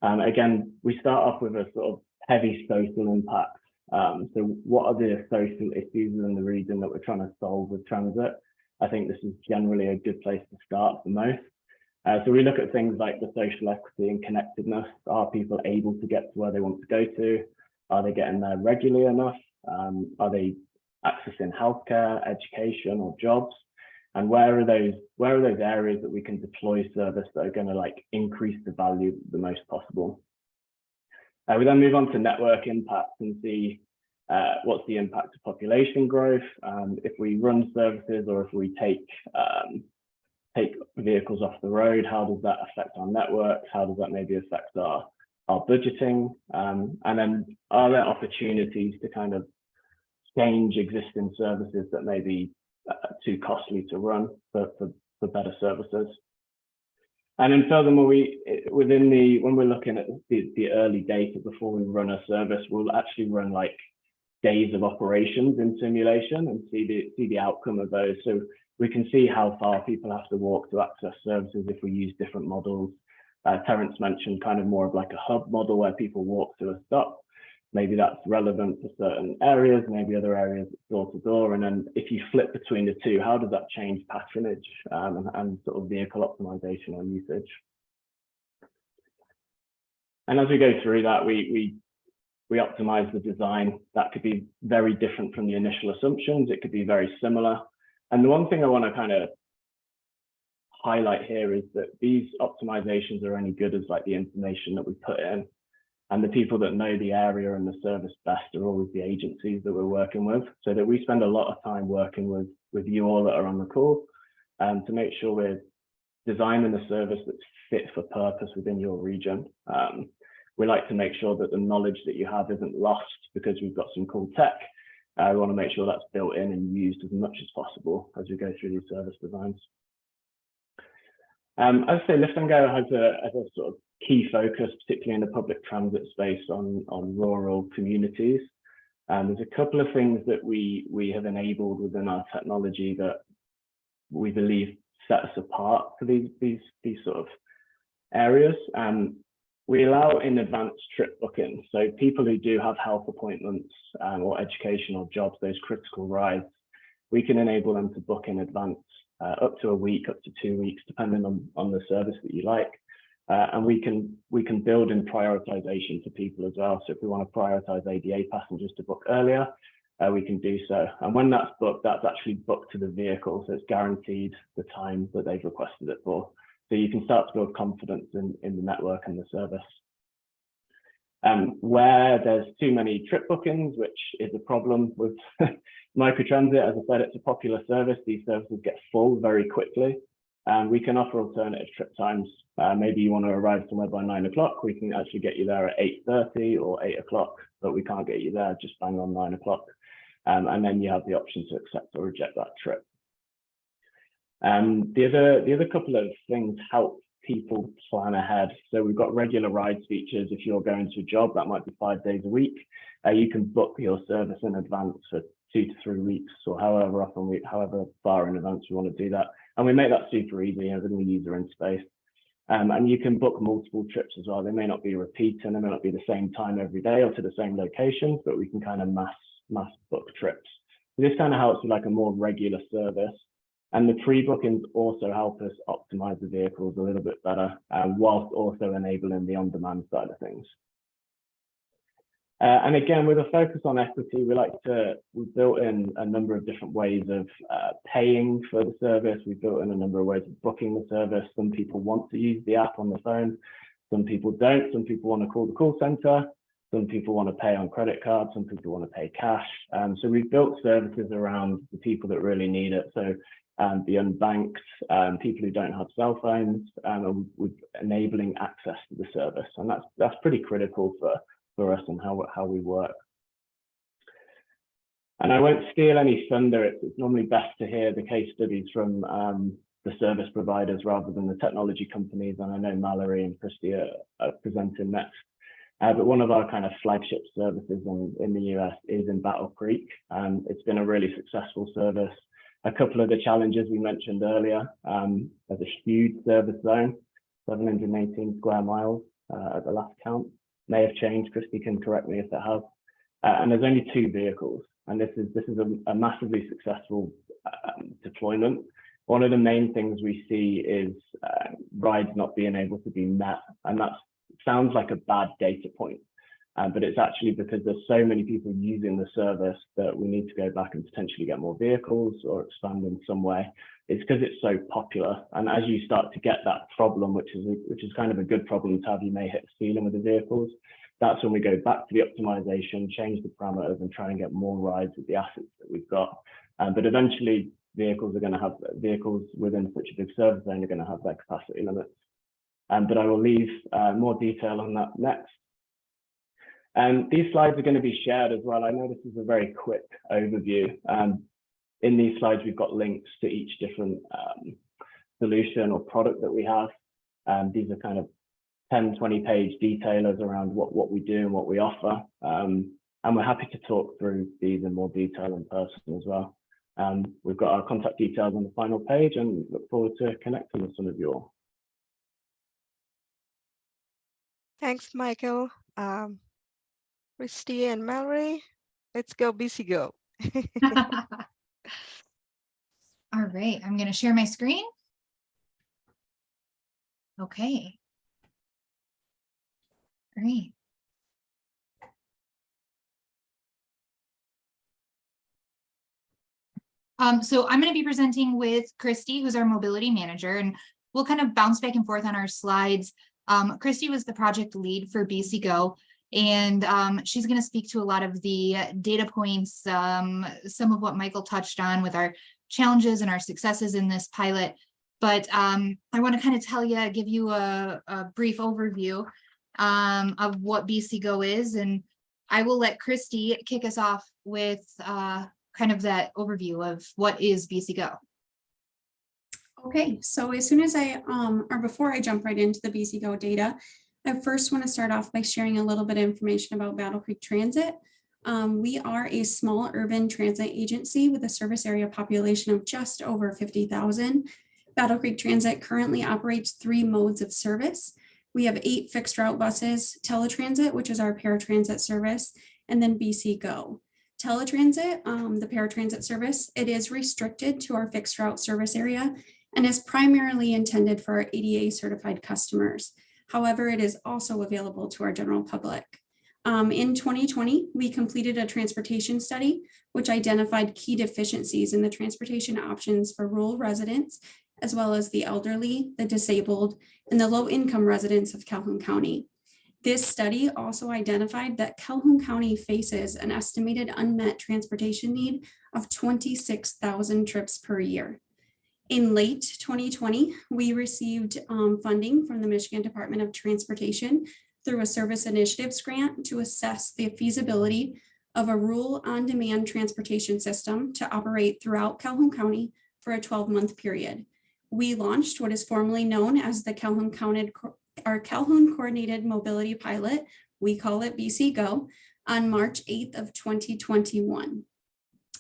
Again, we start off with a sort of heavy social impact. So what are the social issues in the region that we're trying to solve with transit? I think this is generally a good place to start for most. So we look at things like the social equity and connectedness. Are people able to get to where they want to go to? Are they getting there regularly enough? Are they accessing healthcare, education, or jobs? And where are those areas that we can deploy service that are going to increase the value the most possible? We then move on to network impact and see what's the impact of population growth. If we run services or if we take vehicles off the road, how does that affect our networks? How does that maybe affect our budgeting? And then are there opportunities to kind of change existing services that may be too costly to run for better services? And then furthermore, when we're looking at the early data before we run a service, we'll actually run days of operations in simulation and see the outcome of those. So we can see how far people have to walk to access services if we use different models. Terence mentioned kind of more of like a hub model where people walk to a stop. Maybe that's relevant for certain areas, maybe other areas door to door. And then if you flip between the two, how does that change patronage and sort of vehicle optimization or usage? And as we go through that, we optimize the design. That could be very different from the initial assumptions. It could be very similar. And the one thing I want to kind of highlight here is that these optimizations are only good as like the information that we put in. And the people that know the area and the service best are always the agencies that we're working with. So that we spend a lot of time working with you all that are on the call to make sure we're designing a service that's fit for purpose within your region. We like to make sure that the knowledge that you have isn't lost because we've got some cool tech. We want to make sure that's built in and used as much as possible as we go through these service designs. As I say, Lift and Go has a sort of key focus, particularly in the public transit space, on rural communities. There's a couple of things that we have enabled within our technology that we believe set us apart for these sort of areas. We allow in advance trip bookings. So people who do have health appointments or educational jobs, those critical rides, we can enable them to book in advance up to a week, up to 2 weeks, depending on the service that you like. And we can build in prioritization for people as well. So if we want to prioritize ADA passengers to book earlier, we can do so. And when that's booked, that's actually booked to the vehicle. So it's guaranteed the time that they've requested it for. So you can start to build confidence in the network and the service. Where there's too many trip bookings, which is a problem with Microtransit, as I said, it's a popular service. These services get full very quickly. We can offer alternative trip times. Maybe you want to arrive somewhere by 9 o'clock. We can actually get you there at 8:30 or 8 o'clock, but we can't get you there just bang on 9 o'clock. And then you have the option to accept or reject that trip. The other couple of things help people plan ahead. So we've got regular rides features. If you're going to a job, that might be 5 days a week. You can book your service in advance for 2 to 3 weeks, or however far in advance you want to do that. And we make that super easy within the user interface. And you can book multiple trips as well. They may not be repeating, they may not be the same time every day or to the same locations, but we can kind of mass book trips. So this kind of helps with like a more regular service. And the pre-bookings also help us optimize the vehicles a little bit better, whilst also enabling the on-demand side of things. And again, with a focus on equity, we've built in a number of different ways of paying for the service. We've built in a number of ways of booking the service. Some people want to use the app on the phone. Some people don't. Some people want to call the call center. Some people want to pay on credit cards. Some people want to pay cash. So we've built services around the people that really need it. So the unbanked, people who don't have cell phones, and we're enabling access to the service. And that's pretty critical for us and how we work. And I won't steal any thunder. It's normally best to hear the case studies from the service providers rather than the technology companies. And I know Mallory and Christy are presenting next. But one of our kind of flagship services in the US is in Battle Creek. It's been a really successful service. A couple of the challenges we mentioned earlier, there's a huge service zone, 718 square miles at the last count. May have changed, Christy can correct me if it has. And there's only 2 vehicles. And this is a massively successful deployment. One of the main things we see is rides not being able to be met. And that sounds like a bad data point, but it's actually because there's so many people using the service that we need to go back and potentially get more vehicles or expand in some way. It's because it's so popular. And as you start to get that problem, which is kind of a good problem to have, you may hit the ceiling with the vehicles. That's when we go back to the optimization, change the parameters and try and get more rides with the assets that we've got. But eventually vehicles within such a big service zone are going to have their capacity limits. But I will leave more detail on that next. These slides are going to be shared as well. I know this is a very quick overview. In these slides, we've got links to each different solution or product that we have. These are kind of 10, 20-page detailers around what we do and what we offer. And we're happy to talk through these in more detail in person as well. We've got our contact details on the final page and look forward to connecting with some of you all. Thanks, Michael. Christy and Mallory, let's go BC Go. All right, I'm going to share my screen. Okay. Great. So I'm going to be presenting with Christy, who's our mobility manager, and we'll kind of bounce back and forth on our slides. Christy was the project lead for BC Go, and she's going to speak to a lot of the data points, some of what Michael touched on with our challenges and our successes in this pilot. But I want to kind of give you a brief overview of what BC Go is, and I will let Christy kick us off with kind of that overview of what is BC Go. Okay, so as soon as or before I jump right into the BC Go data, I first want to start off by sharing a little bit of information about Battle Creek Transit. We are a small urban transit agency with a service area population of just over 50,000. Battle Creek Transit currently operates 3 modes of service. We have 8 fixed route buses, Teletransit, which is our paratransit service, and then BC Go. Teletransit, the paratransit service, it is restricted to our fixed route service area and is primarily intended for our ADA certified customers. However, it is also available to our general public. In 2020, we completed a transportation study, which identified key deficiencies in the transportation options for rural residents, as well as the elderly, the disabled, and the low-income residents of Calhoun County. This study also identified that Calhoun County faces an estimated unmet transportation need of 26,000 trips per year. In late 2020, we received funding from the Michigan Department of Transportation through a service initiatives grant to assess the feasibility of a rural on-demand transportation system to operate throughout Calhoun County for a 12-month period. We launched what is formerly known as the Calhoun Coordinated Mobility Pilot, we call it BC Go, on March 8th of 2021.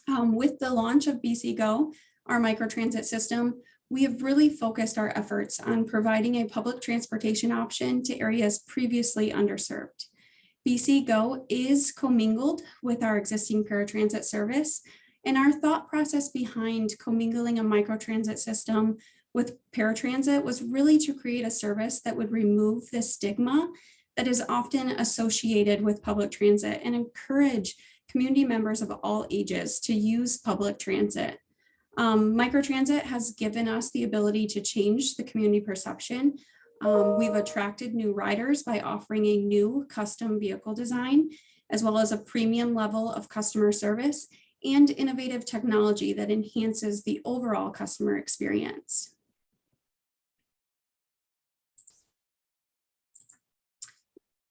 With the launch of BC Go, our microtransit system, we have really focused our efforts on providing a public transportation option to areas previously underserved. BC Go is commingled with our existing paratransit service, and our thought process behind commingling a microtransit system with paratransit was really to create a service that would remove the stigma that is often associated with public transit and encourage community members of all ages to use public transit. Microtransit has given us the ability to change the community perception. We've attracted new riders by offering a new custom vehicle design, as well as a premium level of customer service and innovative technology that enhances the overall customer experience.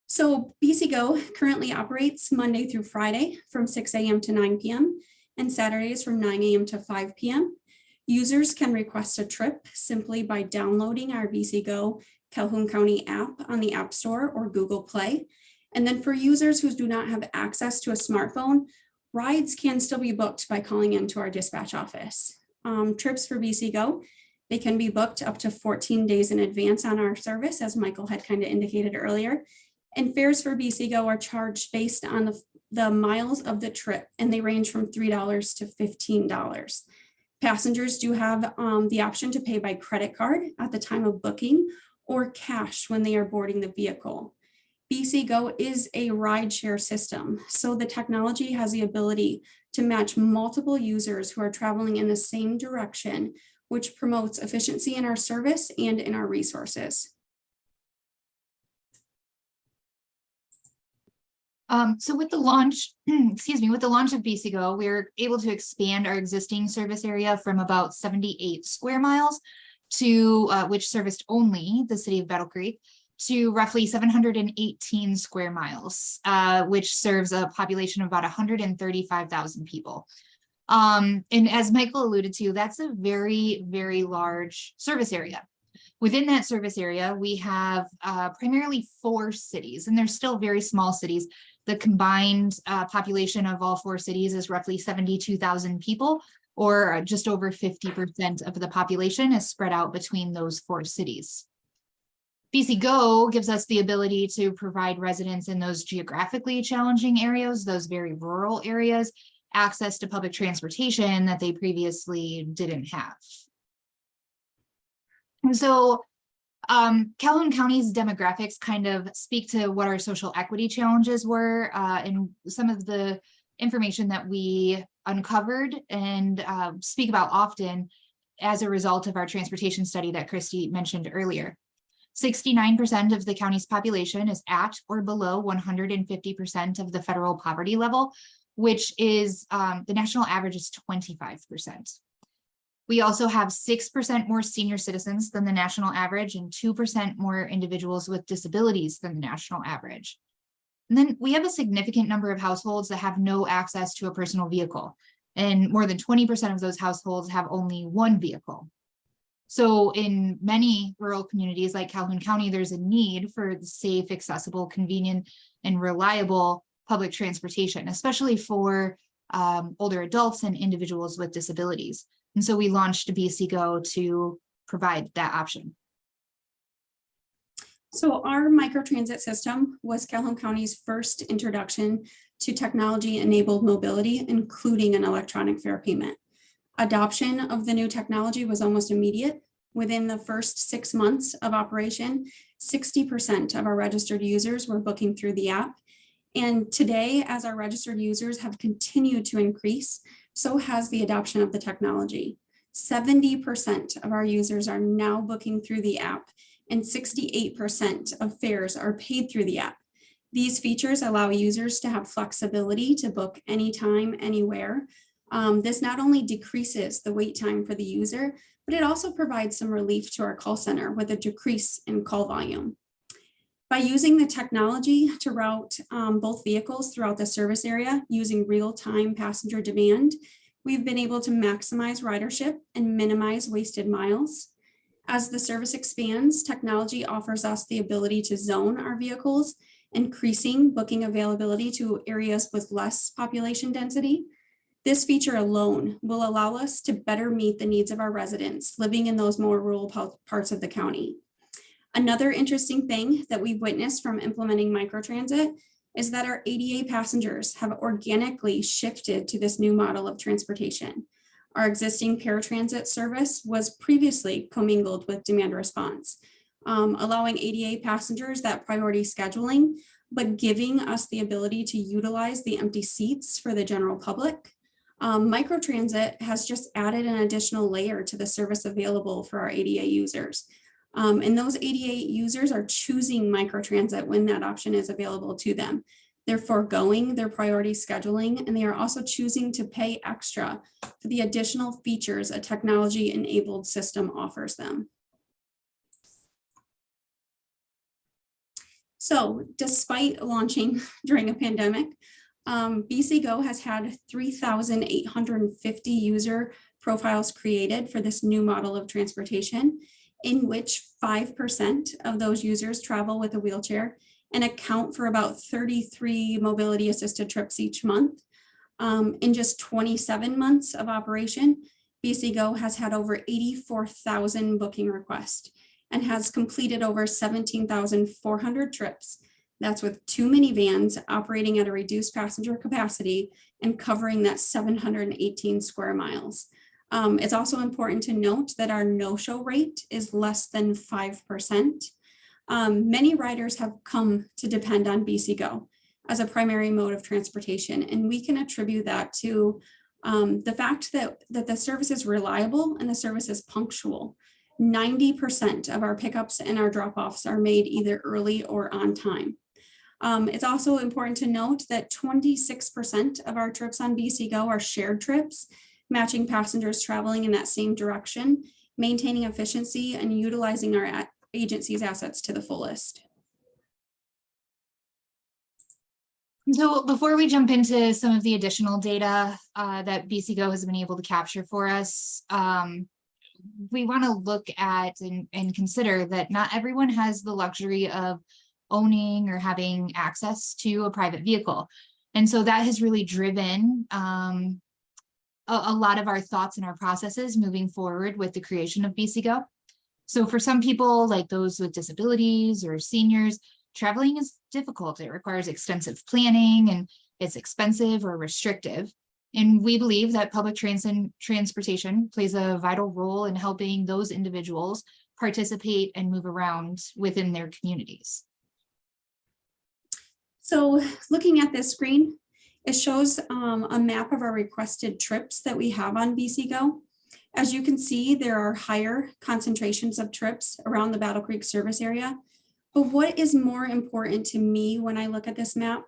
So BC Go currently operates Monday through Friday from 6 a.m. to 9 p.m. and Saturdays from 9 a.m. to 5 p.m. Users can request a trip simply by downloading our BC Go Calhoun County app on the App Store or Google Play. And then for users who do not have access to a smartphone, rides can still be booked by calling into our dispatch office. Trips for BC Go, they can be booked up to 14 days in advance on our service, as Michael had kind of indicated earlier. And fares for BC Go are charged based on the miles of the trip, and they range from $3 to $15. Passengers do have the option to pay by credit card at the time of booking or cash when they are boarding the vehicle. BC Go is a rideshare system, so the technology has the ability to match multiple users who are traveling in the same direction, which promotes efficiency in our service and in our resources. So with the launch, with the launch of BC Go, we're able to expand our existing service area from about 78 square miles to which serviced only the city of Battle Creek to roughly 718 square miles, which serves a population of about 135,000 people. And as Michael alluded to, that's a very, very large service area. Within that service area, we have primarily 4 cities, and they're still very small cities. The combined population of all 4 cities is roughly 72,000 people, or just over 50% of the population is spread out between those 4 cities. BC Go gives us the ability to provide residents in those geographically challenging areas, those very rural areas, access to public transportation that they previously didn't have. So Calhoun County's demographics kind of speak to what our social equity challenges were, and some of the information that we uncovered and speak about often as a result of our transportation study that Christy mentioned earlier. 69% of the county's population is at or below 150% of the federal poverty level, which is the national average is 25%. We also have 6% more senior citizens than the national average and 2% more individuals with disabilities than the national average. And then we have a significant number of households that have no access to a personal vehicle, and more than 20% of those households have only one vehicle. So in many rural communities like Calhoun County, there's a need for safe, accessible, convenient, and reliable public transportation, especially for older adults and individuals with disabilities. And so we launched BC Go to provide that option. So our microtransit system was Calhoun County's first introduction to technology-enabled mobility, including an electronic fare payment. Adoption of the new technology was almost immediate. Within the first 6 months of operation, 60% of our registered users were booking through the app. And today, as our registered users have continued to increase, so has the adoption of the technology. 70% of our users are now booking through the app, and 68% of fares are paid through the app. These features allow users to have flexibility to book anytime, anywhere. This not only decreases the wait time for the user, but it also provides some relief to our call center with a decrease in call volume. By using the technology to route both vehicles throughout the service area using real-time passenger demand, we've been able to maximize ridership and minimize wasted miles. As the service expands, technology offers us the ability to zone our vehicles, increasing booking availability to areas with less population density. This feature alone will allow us to better meet the needs of our residents living in those more rural parts of the county. Another interesting thing that we've witnessed from implementing microtransit is that our ADA passengers have organically shifted to this new model of transportation. Our existing paratransit service was previously commingled with demand response, allowing ADA passengers that priority scheduling, but giving us the ability to utilize the empty seats for the general public. Microtransit has just added an additional layer to the service available for our ADA users. And those ADA users are choosing microtransit when that option is available to them. They're foregoing their priority scheduling, and they are also choosing to pay extra for the additional features a technology-enabled system offers them. So despite launching during a pandemic, BC Go has had 3,850 user profiles created for this new model of transportation, in which 5% of those users travel with a wheelchair and account for about 33 mobility assisted trips each month. In just 27 months of operation, BC Go has had over 84,000 booking requests and has completed over 17,400 trips. That's with 2 minivans operating at a reduced passenger capacity and covering that 718 square miles. It's also important to note that our no-show rate is less than 5%. Many riders have come to depend on BC Go as a primary mode of transportation, and we can attribute that to the fact that the service is reliable and the service is punctual. 90% of our pickups and our drop-offs are made either early or on time. It's also important to note that 26% of our trips on BC Go are shared trips, matching passengers traveling in that same direction, maintaining efficiency, and utilizing our agency's assets to the fullest. So before we jump into some of the additional data that BC Go has been able to capture for us, we want to look at and consider that not everyone has the luxury of owning or having access to a private vehicle. And so that has really driven a lot of our thoughts and our processes moving forward with the creation of BC Go. So for some people, like those with disabilities or seniors, traveling is difficult. It requires extensive planning and it's expensive or restrictive. And we believe that public transportation plays a vital role in helping those individuals participate and move around within their communities. So looking at this screen, it shows a map of our requested trips that we have on BC Go. As you can see, there are higher concentrations of trips around the Battle Creek service area. But what is more important to me when I look at this map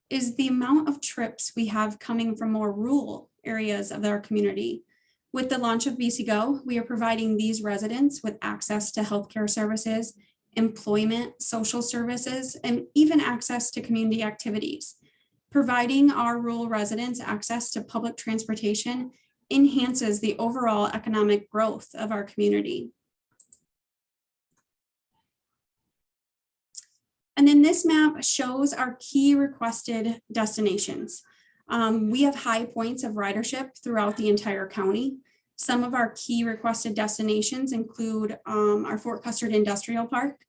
is the amount of trips we have coming from more rural areas of our community. With the launch of BC Go, we are providing these residents with access to healthcare services, employment, social services, and even access to community activities. Providing our rural residents access to public transportation enhances the overall economic growth of our community. And then this map shows our key requested destinations. We have high points of ridership throughout the entire county. Some of our key requested destinations include our Fort Custer Industrial Park,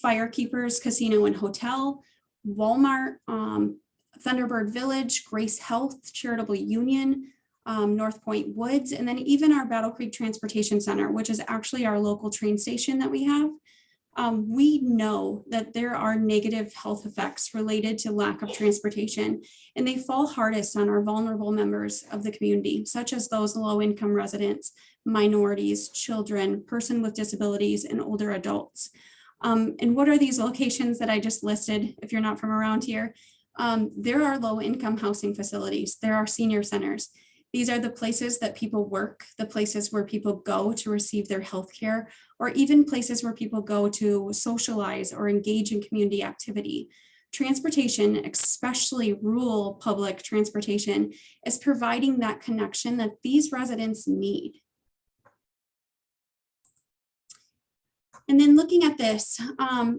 Firekeepers Casino and Hotel, Walmart, Thunderbird Village, Grace Health, Charitable Union, North Point Woods, and then even our Battle Creek Transportation Center, which is actually our local train station that we have. We know that there are negative health effects related to lack of transportation, and they fall hardest on our vulnerable members of the community, such as those low-income residents, minorities, children, person with disabilities, and older adults. And what are these locations that I just listed if you're not from around here? There are low-income housing facilities. There are senior centers. These are the places that people work, the places where people go to receive their health care, or even places where people go to socialize or engage in community activity. Transportation, especially rural public transportation, is providing that connection that these residents need. And then looking at this,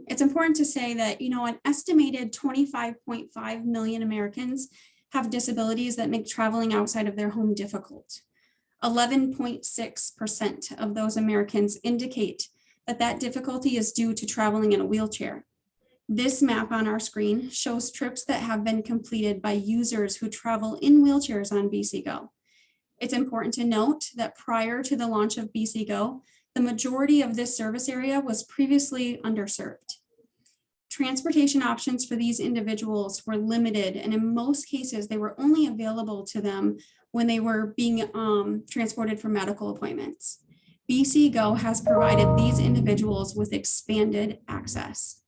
it's important to say that, an estimated 25.5 million Americans have disabilities that make traveling outside of their home difficult. 11.6% of those Americans indicate that that difficulty is due to traveling in a wheelchair. This map on our screen shows trips that have been completed by users who travel in wheelchairs on BC Go. It's important to note that prior to the launch of BC Go, the majority of this service area was previously underserved. Transportation options for these individuals were limited, and in most cases, they were only available to them when they were being transported for medical appointments. BC Go has provided these individuals with expanded access.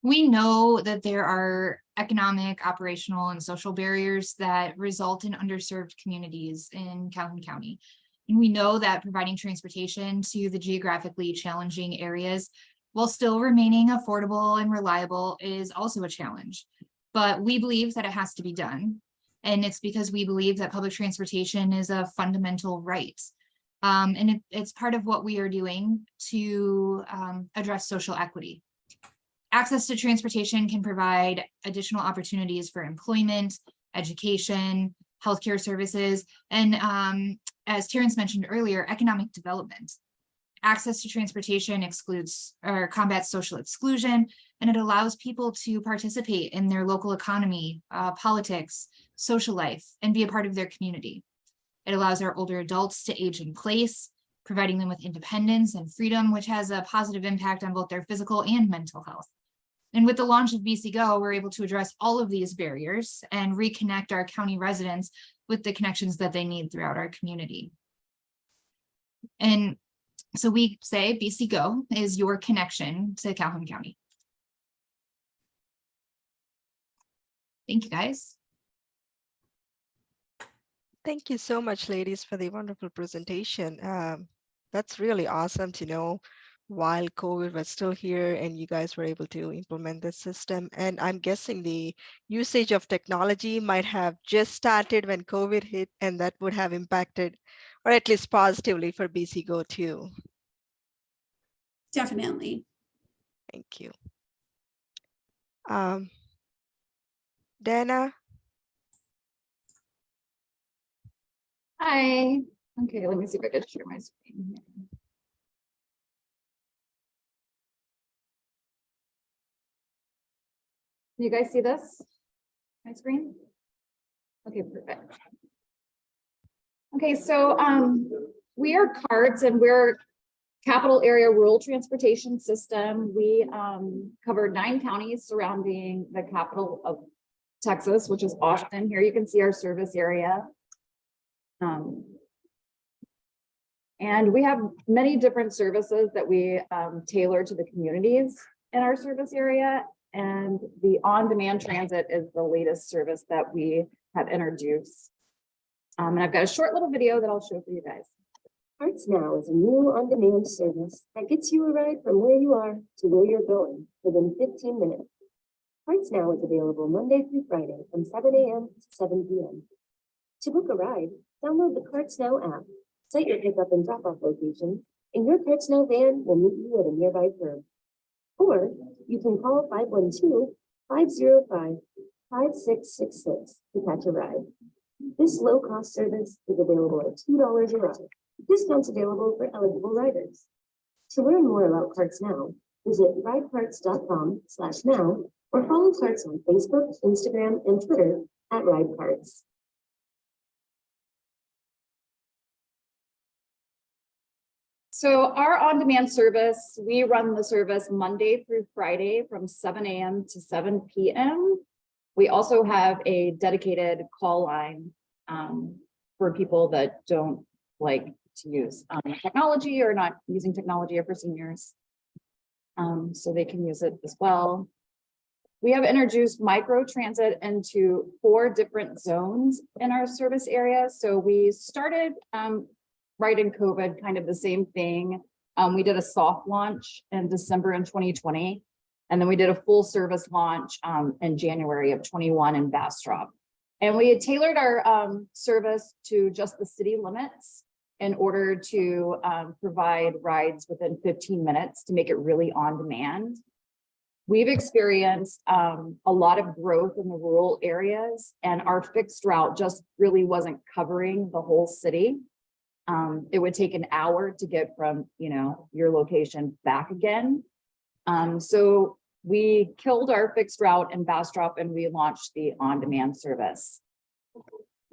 We know that there are economic, operational, and social barriers that result in underserved communities in Calhoun County. And we know that providing transportation to the geographically challenging areas while still remaining affordable and reliable is also a challenge. But we believe that it has to be done. And it's because we believe that public transportation is a fundamental right. And it's part of what we are doing to address social equity. Access to transportation can provide additional opportunities for employment, education, healthcare services, and as Terrence mentioned earlier, economic development. Access to transportation excludes or combats social exclusion, and it allows people to participate in their local economy, politics, social life, and be a part of their community. It allows our older adults to age in place, providing them with independence and freedom, which has a positive impact on both their physical and mental health. And with the launch of BC Go, we're able to address all of these barriers and reconnect our county residents with the connections that they need throughout our community. And so we say BC Go is your connection to Calhoun County. Thank you, guys. Thank you so much, ladies, for the wonderful presentation. That's really awesome to know while COVID was still here and you guys were able to implement this system. And I'm guessing the usage of technology might have just started when COVID hit, and that would have impacted, or at least positively, for BC Go too. Definitely. Thank you. Dana? Hi. Okay, let me see if I can share my screen here. Can you guys see this? My screen? Okay, perfect. Okay, so We are CARTS and we're Capital Area Rural Transportation System. We cover 9 counties surrounding the capital of Texas, which is Austin. Here you can see our service area. And we have many different services that we tailor to the communities in our service area. And the on-demand transit is the latest service that we have introduced. And I've got a short little video that I'll show for you guys. Carts Now is a new on-demand service that gets you a ride from where you are to where you're going within 15 minutes. Carts Now is available Monday through Friday from 7 a.m. to 7 p.m. To book a ride, download the Carts Now app, set your pickup and drop-off location, and your Carts Now van will meet you at a nearby curb. Or you can call 512-505-5666 to catch a ride. This low-cost service is available at $2 a ride. Discounts available for eligible riders. To learn more about Carts Now, visit ridecarts.com/now or follow Carts on Facebook, Instagram, and Twitter at RideCarts. So our on-demand service, we run the service Monday through Friday from 7 a.m. to 7 p.m. We also have a dedicated call line for people that don't like to use technology or not using technology, or for seniors. So they can use it as well. We have introduced Microtransit into 4 different zones in our service area. So we started right in COVID, kind of the same thing. We did a soft launch in December in 2020. And then we did a full service launch in January of 21 in Bastrop. And we had tailored our service to just the city limits in order to provide rides within 15 minutes to make it really on demand. We've experienced a lot of growth in the rural areas, and our fixed route just really wasn't covering the whole city. It would take an hour to get from, your location back again. So we killed our fixed route in Bastrop and we launched the on-demand service.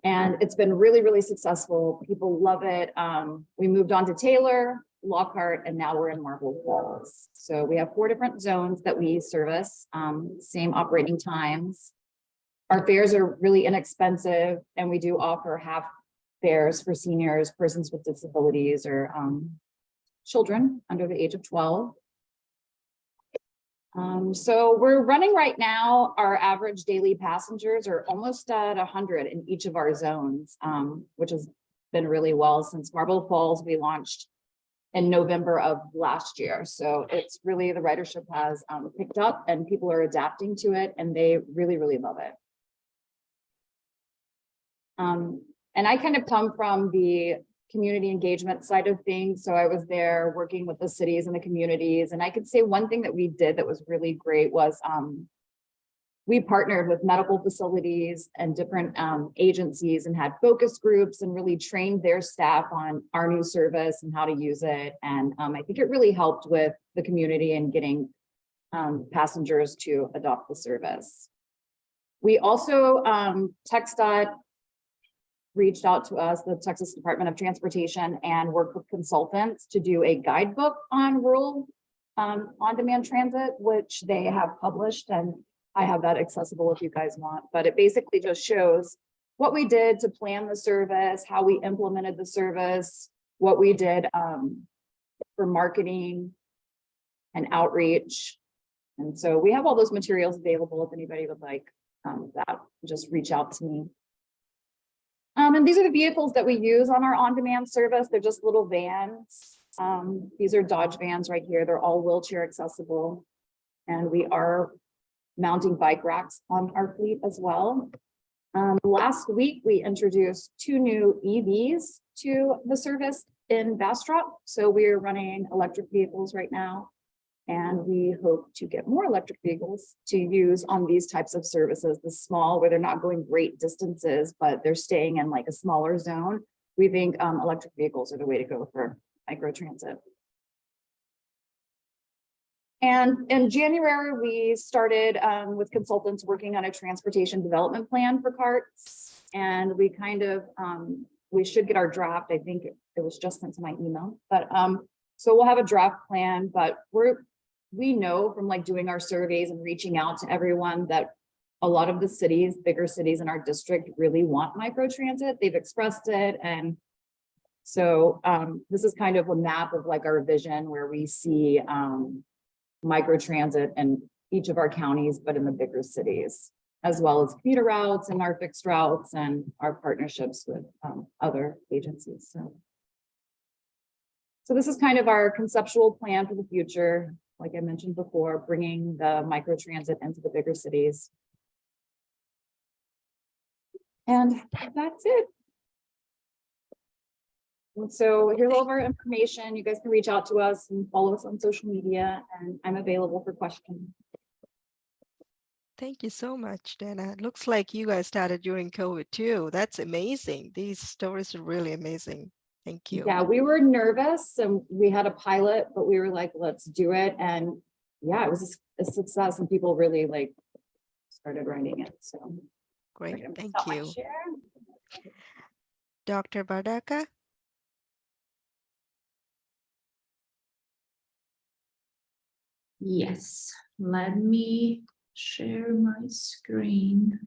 And it's been really, really successful. People love it. We moved on to Taylor, Lockhart, and now we're in Marble Falls. So we have 4 different zones that we service, same operating times. Our fares are really inexpensive, and we do offer half fares for seniors, persons with disabilities, or children under the age of 12. So we're running right now, our average daily passengers are almost at 100 in each of our zones, which has been really well since Marble Falls we launched in November of last year. So it's really, the ridership has picked up and people are adapting to it and they really, really love it. And I kind of come from the community engagement side of things. So I was there working with the cities and the communities. And I could say one thing that we did that was really great was we partnered with medical facilities and different agencies and had focus groups and really trained their staff on our new service and how to use it. And I think it really helped with the community and getting passengers to adopt the service. We also, TxDOT reached out to us, the Texas Department of Transportation, and worked with consultants to do a guidebook on rural on-demand transit, which they have published, and I have that accessible if you guys want. But it basically just shows what we did to plan the service, how we implemented the service, what we did for marketing and outreach. And so we have all those materials available if anybody would like that, just reach out to me. And these are the vehicles that we use on our on-demand service. They're just little vans. These are Dodge vans right here. They're all wheelchair accessible. And we are mounting bike racks on our fleet as well. Last week, we introduced 2 new EVs to the service in Bastrop. So we're running electric vehicles right now. And we hope to get more electric vehicles to use on these types of services, the small, where they're not going great distances, but they're staying in like a smaller zone. We think electric vehicles are the way to go for microtransit. And in January, we started with consultants working on a transportation development plan for CARTS. And we kind of we should get our draft. I think it was just sent to my email, but so we'll have a draft plan, but we know from like doing our surveys and reaching out to everyone that a lot of the cities, bigger cities in our district really want microtransit. They've expressed it. And so this is kind of a map of like our vision where we see microtransit in each of our counties, but in the bigger cities, as well as commuter routes and our fixed routes and our partnerships with other agencies. So this is kind of our conceptual plan for the future. Like I mentioned before, bringing the microtransit into the bigger cities. And that's it. And so here's all of our information. You guys can reach out to us and follow us on social media, and I'm available for questions. Thank you so much, Dana. It looks like you guys started during COVID too. That's amazing. These stories are really amazing. Thank you. Yeah, we were nervous and we had a pilot, but we were like, let's do it. And yeah, it was a success and people really like started writing it. So great. Thank you. Share. Dr. Bardaka. Yes, let me share my screen.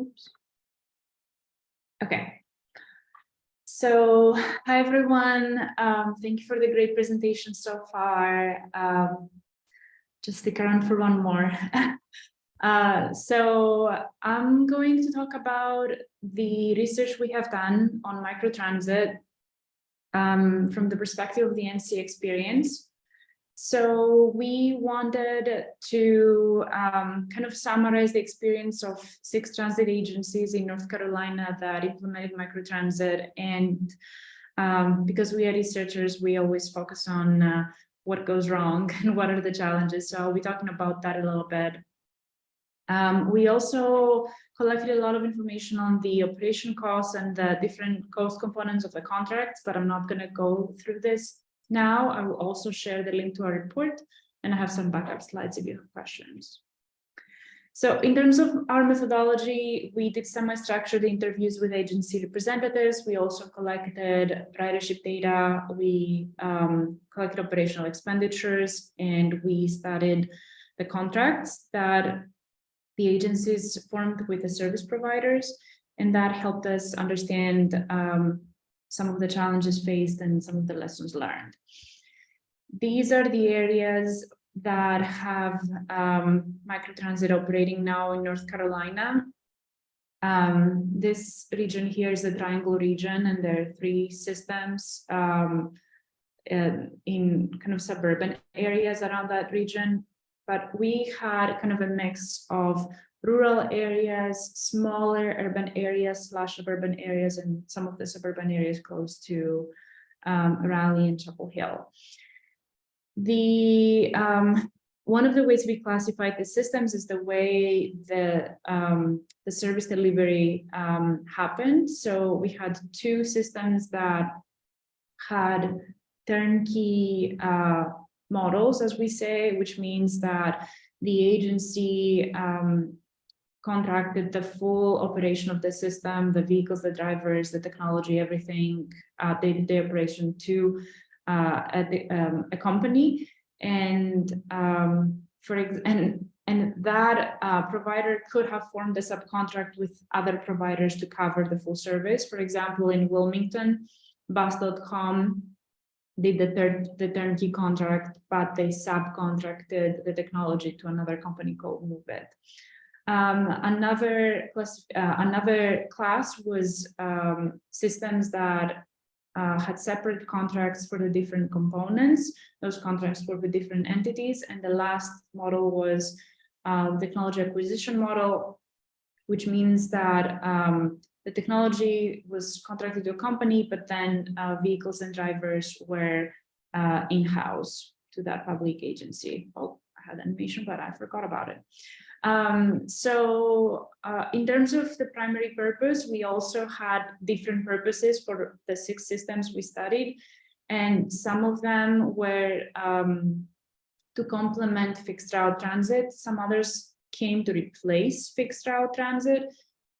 Oops. Okay. So, hi everyone. Thank you for the great presentation so far. Just stick around for one more. So I'm going to talk about the research we have done on microtransit from the perspective of the NC experience. So we wanted to kind of summarize the experience of 6 transit agencies in North Carolina that implemented microtransit. And because we are researchers, we always focus on what goes wrong and what are the challenges. So I'll be talking about that a little bit. We also collected a lot of information on the operation costs and the different cost components of the contracts, but I'm not going to go through this now. I will also share the link to our report, and I have some backup slides if you have questions. So in terms of our methodology, we did semi-structured interviews with agency representatives. We also collected ridership data. We collected operational expenditures, and we studied the contracts that the agencies formed with the service providers, and that helped us understand some of the challenges faced and some of the lessons learned. These are the areas that have microtransit operating now in North Carolina. This region here is the Triangle region, and there are 3 systems in kind of suburban areas around that region. But we had kind of a mix of rural areas, smaller urban areas / suburban areas, and some of the suburban areas close to Raleigh and Chapel Hill. One of the ways we classified the systems is the way the service delivery happened. So we had 2 systems that had turnkey models, as we say, which means that the agency contracted the full operation of the system, the vehicles, the drivers, the technology, everything, day-to-day operation to a company. And that provider could have formed a subcontract with other providers to cover the full service. For example, in Wilmington, Bus.com did the turnkey contract, but they subcontracted the technology to another company called MoveIt. Another class was systems that had separate contracts for the different components. Those contracts were with different entities. And the last model was technology acquisition model, which means that the technology was contracted to a company, but then vehicles and drivers were in-house to that public agency. Oh, I had animation, but I forgot about it. In terms of the primary purpose, we also had different purposes for the 6 systems we studied. And some of them were to complement fixed route transit. Some others came to replace fixed route transit,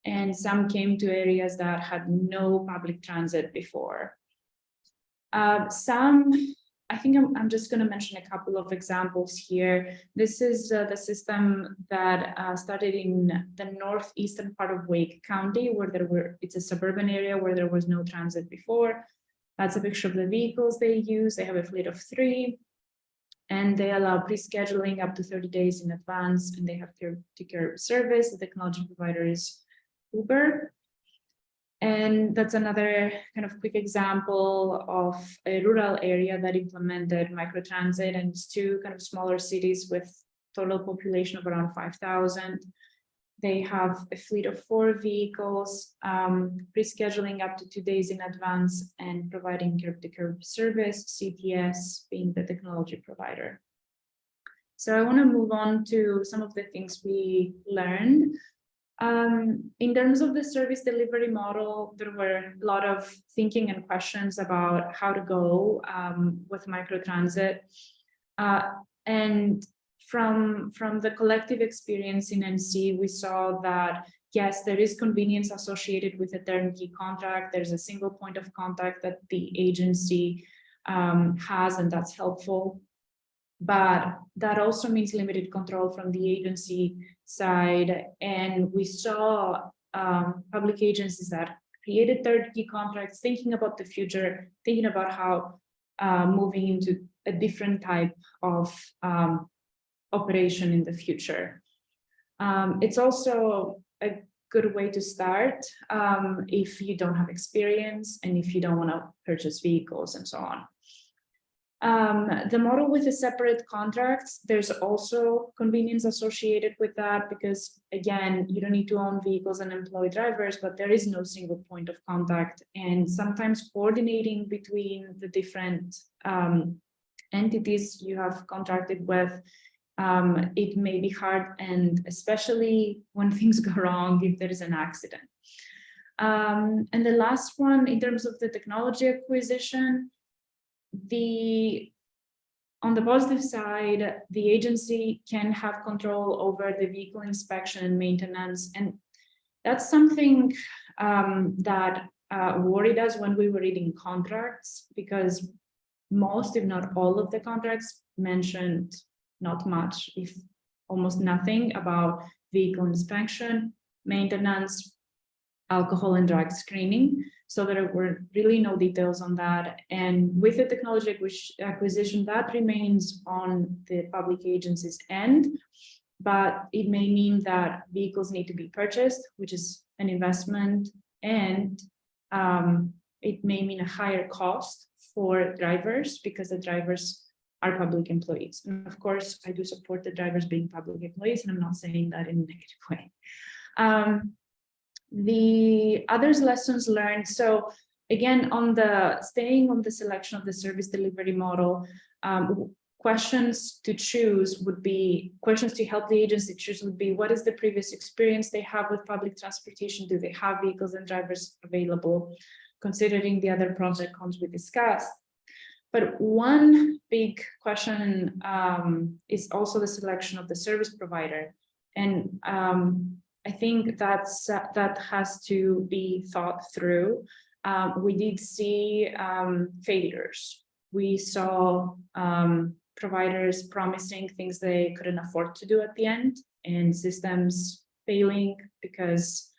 and some came to areas that had no public transit before. I think I'm just going to mention a couple of examples here. This is the system that started in the northeastern part of Wake County, where it's a suburban area where there was no transit before. That's a picture of the vehicles they use. They have a fleet of 3, and they allow pre-scheduling up to 30 days in advance, and they have peer-to-peer service. The technology provider is Uber. And that's another kind of quick example of a rural area that implemented microtransit, and it's 2 kind of smaller cities with total population of around 5,000. They have a fleet of 4 vehicles, pre-scheduling up to 2 days in advance, and providing curb-to-curb service, CTS being the technology provider. So I want to move on to some of the things we learned. In terms of the service delivery model, there were a lot of thinking and questions about how to go with microtransit. And from the collective experience in NC, we saw that, yes, there is convenience associated with a turnkey contract. There's a single point of contact that the agency has, and that's helpful. But that also means limited control from the agency side. And we saw public agencies that created turnkey contracts, thinking about the future, thinking about how moving into a different type of operation in the future. It's also a good way to start if you don't have experience and if you don't want to purchase vehicles and so on. The model with the separate contracts, there's also convenience associated with that, because again, you don't need to own vehicles and employ drivers, but there is no single point of contact, and sometimes coordinating between the different entities you have contracted with, it may be hard, and especially when things go wrong, if there is an accident. And the last one, in terms of the technology acquisition, on the positive side, the agency can have control over the vehicle inspection and maintenance. And that's something that worried us when we were reading contracts, because most, if not all of the contracts mentioned not much, if almost nothing, about vehicle inspection, maintenance, alcohol and drug screening. So there were really no details on that. And with the technology acquisition, that remains on the public agency's end, but it may mean that vehicles need to be purchased, which is an investment, and it may mean a higher cost for drivers because the drivers are public employees. And of course, I do support the drivers being public employees, and I'm not saying that in a negative way. The others lessons learned. So again, staying on the selection of the service delivery model, questions to help the agency choose would be, what is the previous experience they have with public transportation? Do they have vehicles and drivers available, considering the other pros and cons we discussed? But one big question is also the selection of the service provider. And I think that has to be thought through. We did see failures. We saw providers promising things they couldn't afford to do at the end, and systems failing because,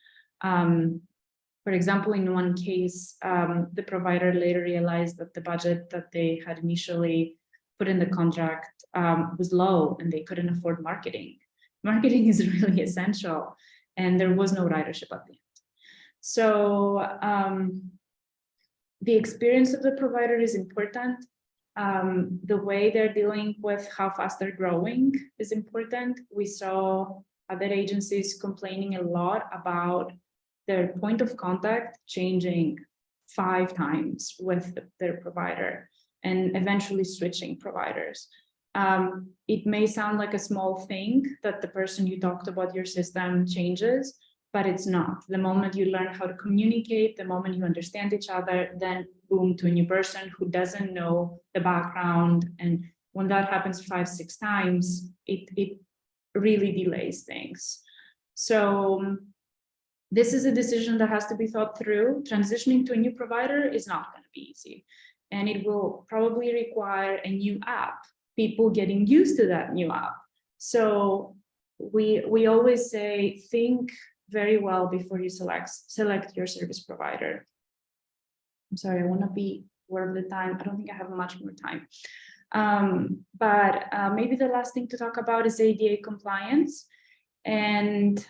for example, in one case, the provider later realized that the budget that they had initially put in the contract was low, and they couldn't afford marketing. Marketing is really essential, and there was no ridership at the end. So the experience of the provider is important. The way they're dealing with how fast they're growing is important. We saw other agencies complaining a lot about their point of contact changing 5 times with their provider and eventually switching providers. It may sound like a small thing that the person you talked about your system changes, but it's not. The moment you learn how to communicate, the moment you understand each other, then boom to a new person who doesn't know the background. And when that happens 5-6 times, it really delays things. So this is a decision that has to be thought through. Transitioning to a new provider is not going to be easy. And it will probably require a new app, people getting used to that new app. So we always say, think very well before you select your service provider. I'm sorry, I want to be aware of the time. I don't think I have much more time. But maybe the last thing to talk about is ADA compliance. And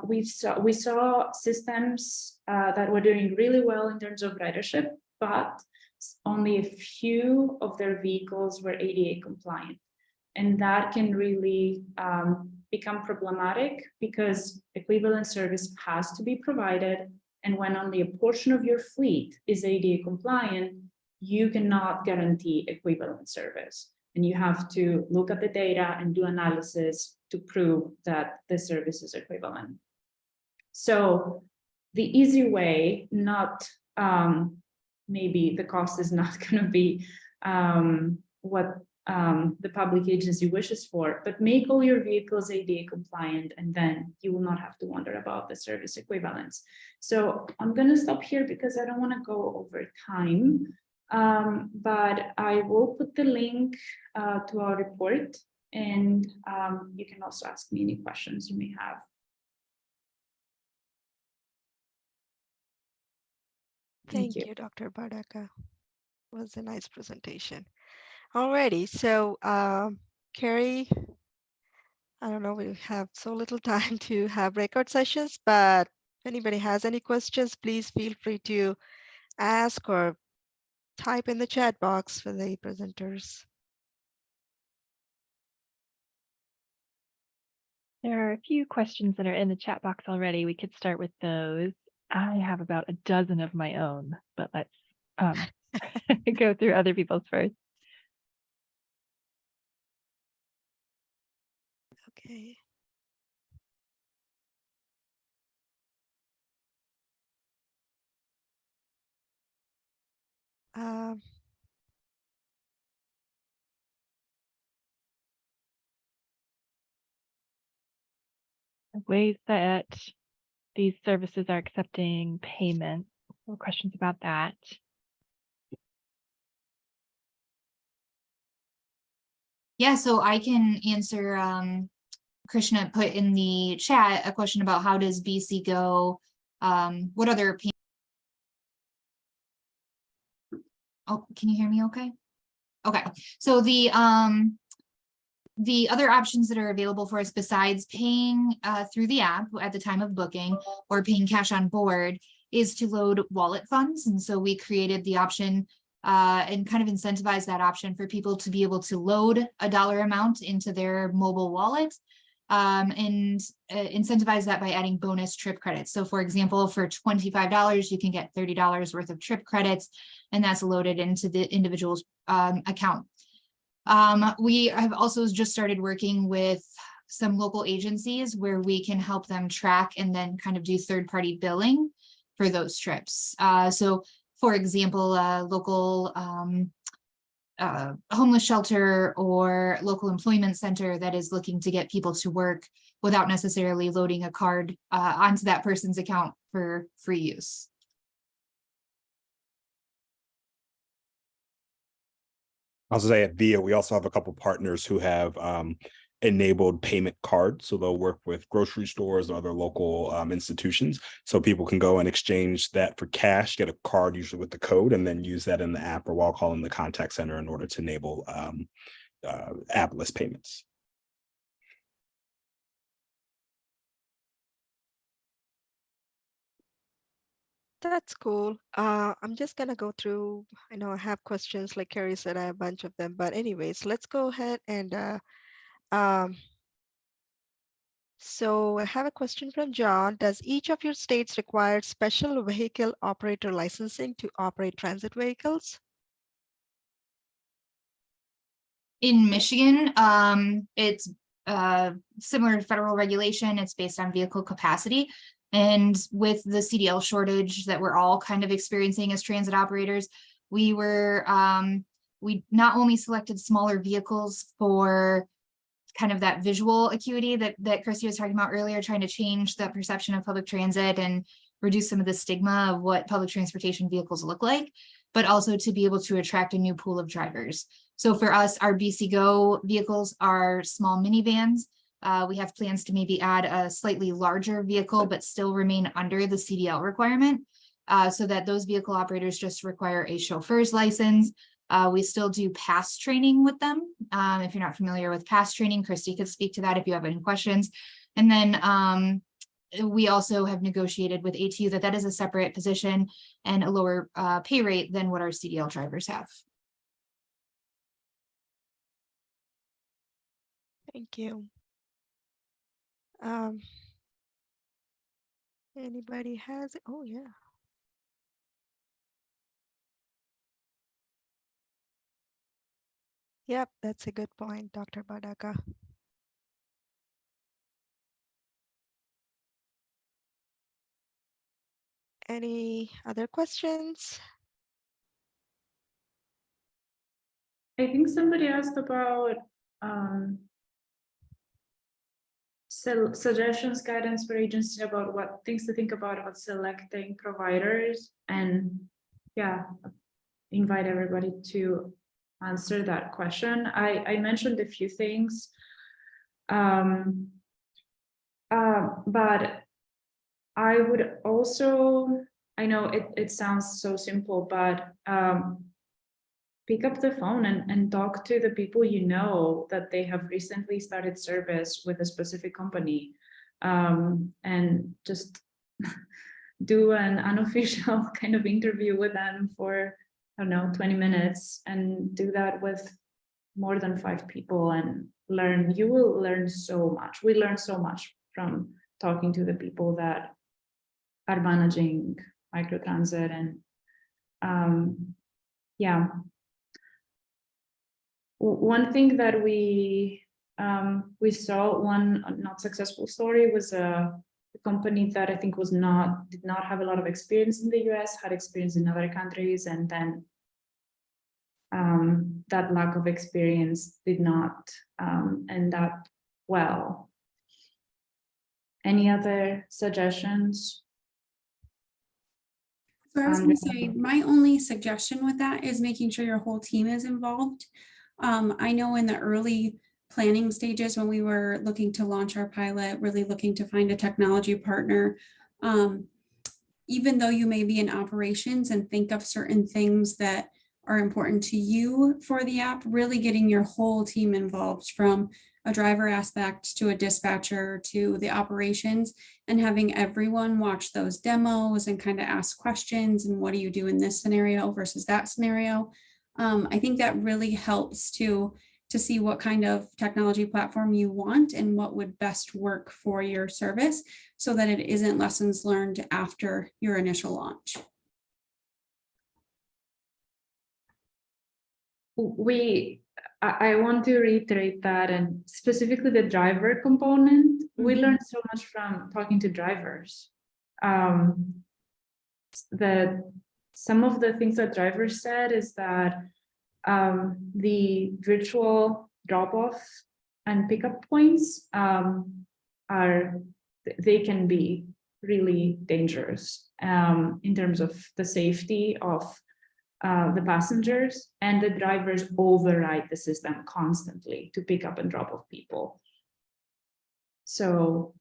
we saw systems that were doing really well in terms of ridership, but only a few of their vehicles were ADA compliant. And that can really become problematic because equivalent service has to be provided. And when only a portion of your fleet is ADA compliant, you cannot guarantee equivalent service. And you have to look at the data and do analysis to prove that the service is equivalent. So the easy way, not maybe the cost is not going to be what the public agency wishes for, but make all your vehicles ADA compliant, and then you will not have to wonder about the service equivalence. So I'm going to stop here because I don't want to go over time, but I will put the link to our report, and you can also ask me any questions you may have. Thank you, Dr. Bardaka. It was a nice presentation. Alrighty, so Carrie, I don't know, we have so little time to have record sessions, but if anybody has any questions, please feel free to ask or type in the chat box for the presenters. There are a few questions that are in the chat box already. We could start with those. I have about a dozen of my own, but let's go through other people's first. Okay. Ways that these services are accepting payment. Or questions about that. Yeah, so I can answer, Krishna put in the chat a question about how does BC Go, what other payments? Oh, can you hear me okay? Okay, so the other options that are available for us besides paying through the app at the time of booking or paying cash on board is to load wallet funds. And so we created the option and kind of incentivize that option for people to be able to load a dollar amount into their mobile wallet and incentivize that by adding bonus trip credits. So for example, for $25, you can get $30 worth of trip credits, and that's loaded into the individual's account. We have also just started working with some local agencies where we can help them track and then kind of do third-party billing for those trips. So for example, local homeless shelter or local employment center that is looking to get people to work without necessarily loading a card onto that person's account for free use. I'll say at VIA, we also have a couple partners who have enabled payment cards. So they'll work with grocery stores and other local institutions. So people can go and exchange that for cash, get a card usually with the code, and then use that in the app or while calling the contact center in order to enable app-less payments. That's cool. I'm just gonna go through, I know I have questions, like Carrie said, I have a bunch of them, but anyways, let's go ahead and so I have a question from John. Does each of your states require special vehicle operator licensing to operate transit vehicles? In Michigan, it's similar to federal regulation. It's based on vehicle capacity. And with the CDL shortage that we're all kind of experiencing as transit operators, we were, we not only selected smaller vehicles for kind of that visual acuity that Christy was talking about earlier, trying to change the perception of public transit and reduce some of the stigma of what public transportation vehicles look like, but also to be able to attract a new pool of drivers. So for us, our BC Go vehicles are small minivans. We have plans to maybe add a slightly larger vehicle, but still remain under the CDL requirement, so that those vehicle operators just require a chauffeur's license. We still do pass training with them. If you're not familiar with pass training, Christy could speak to that if you have any questions. And then we also have negotiated with ATU that is a separate position and a lower pay rate than what our CDL drivers have. Thank you. Anybody has it? Oh, yeah. Yep, that's a good point, Dr. Badaka. Any other questions? I think somebody asked about suggestions, guidance for agencies about what things to think about selecting providers, and yeah, invite everybody to answer that question. I mentioned a few things, but I would also, I know it sounds so simple, but pick up the phone and talk to the people you know that they have recently started service with a specific company, and just do an unofficial kind of interview with them for, I don't know, 20 minutes, and do that with more than 5 people and learn. You will learn so much. We learn so much from talking to the people that are managing microtransit, and yeah. One thing that we saw, one not successful story, was a company that I think did not have a lot of experience in the US, had experience in other countries, and then that lack of experience did not end up well. Any other suggestions? So I was going to say, my only suggestion with that is making sure your whole team is involved. I know in the early planning stages, when we were looking to launch our pilot, really looking to find a technology partner, even though you may be in operations and think of certain things that are important to you for the app, really getting your whole team involved, from a driver aspect to a dispatcher to the operations, and having everyone watch those demos and kind of ask questions, and what do you do in this scenario versus that scenario. I think that really helps to see what kind of technology platform you want and what would best work for your service, so that it isn't lessons learned after your initial launch. I want to reiterate that, and specifically the driver component. We learned so much from talking to drivers. Some of the things that drivers said is that the virtual drop-off and pickup points they can be really dangerous in terms of the safety of the passengers, and the drivers override the system constantly to pick up and drop off people. So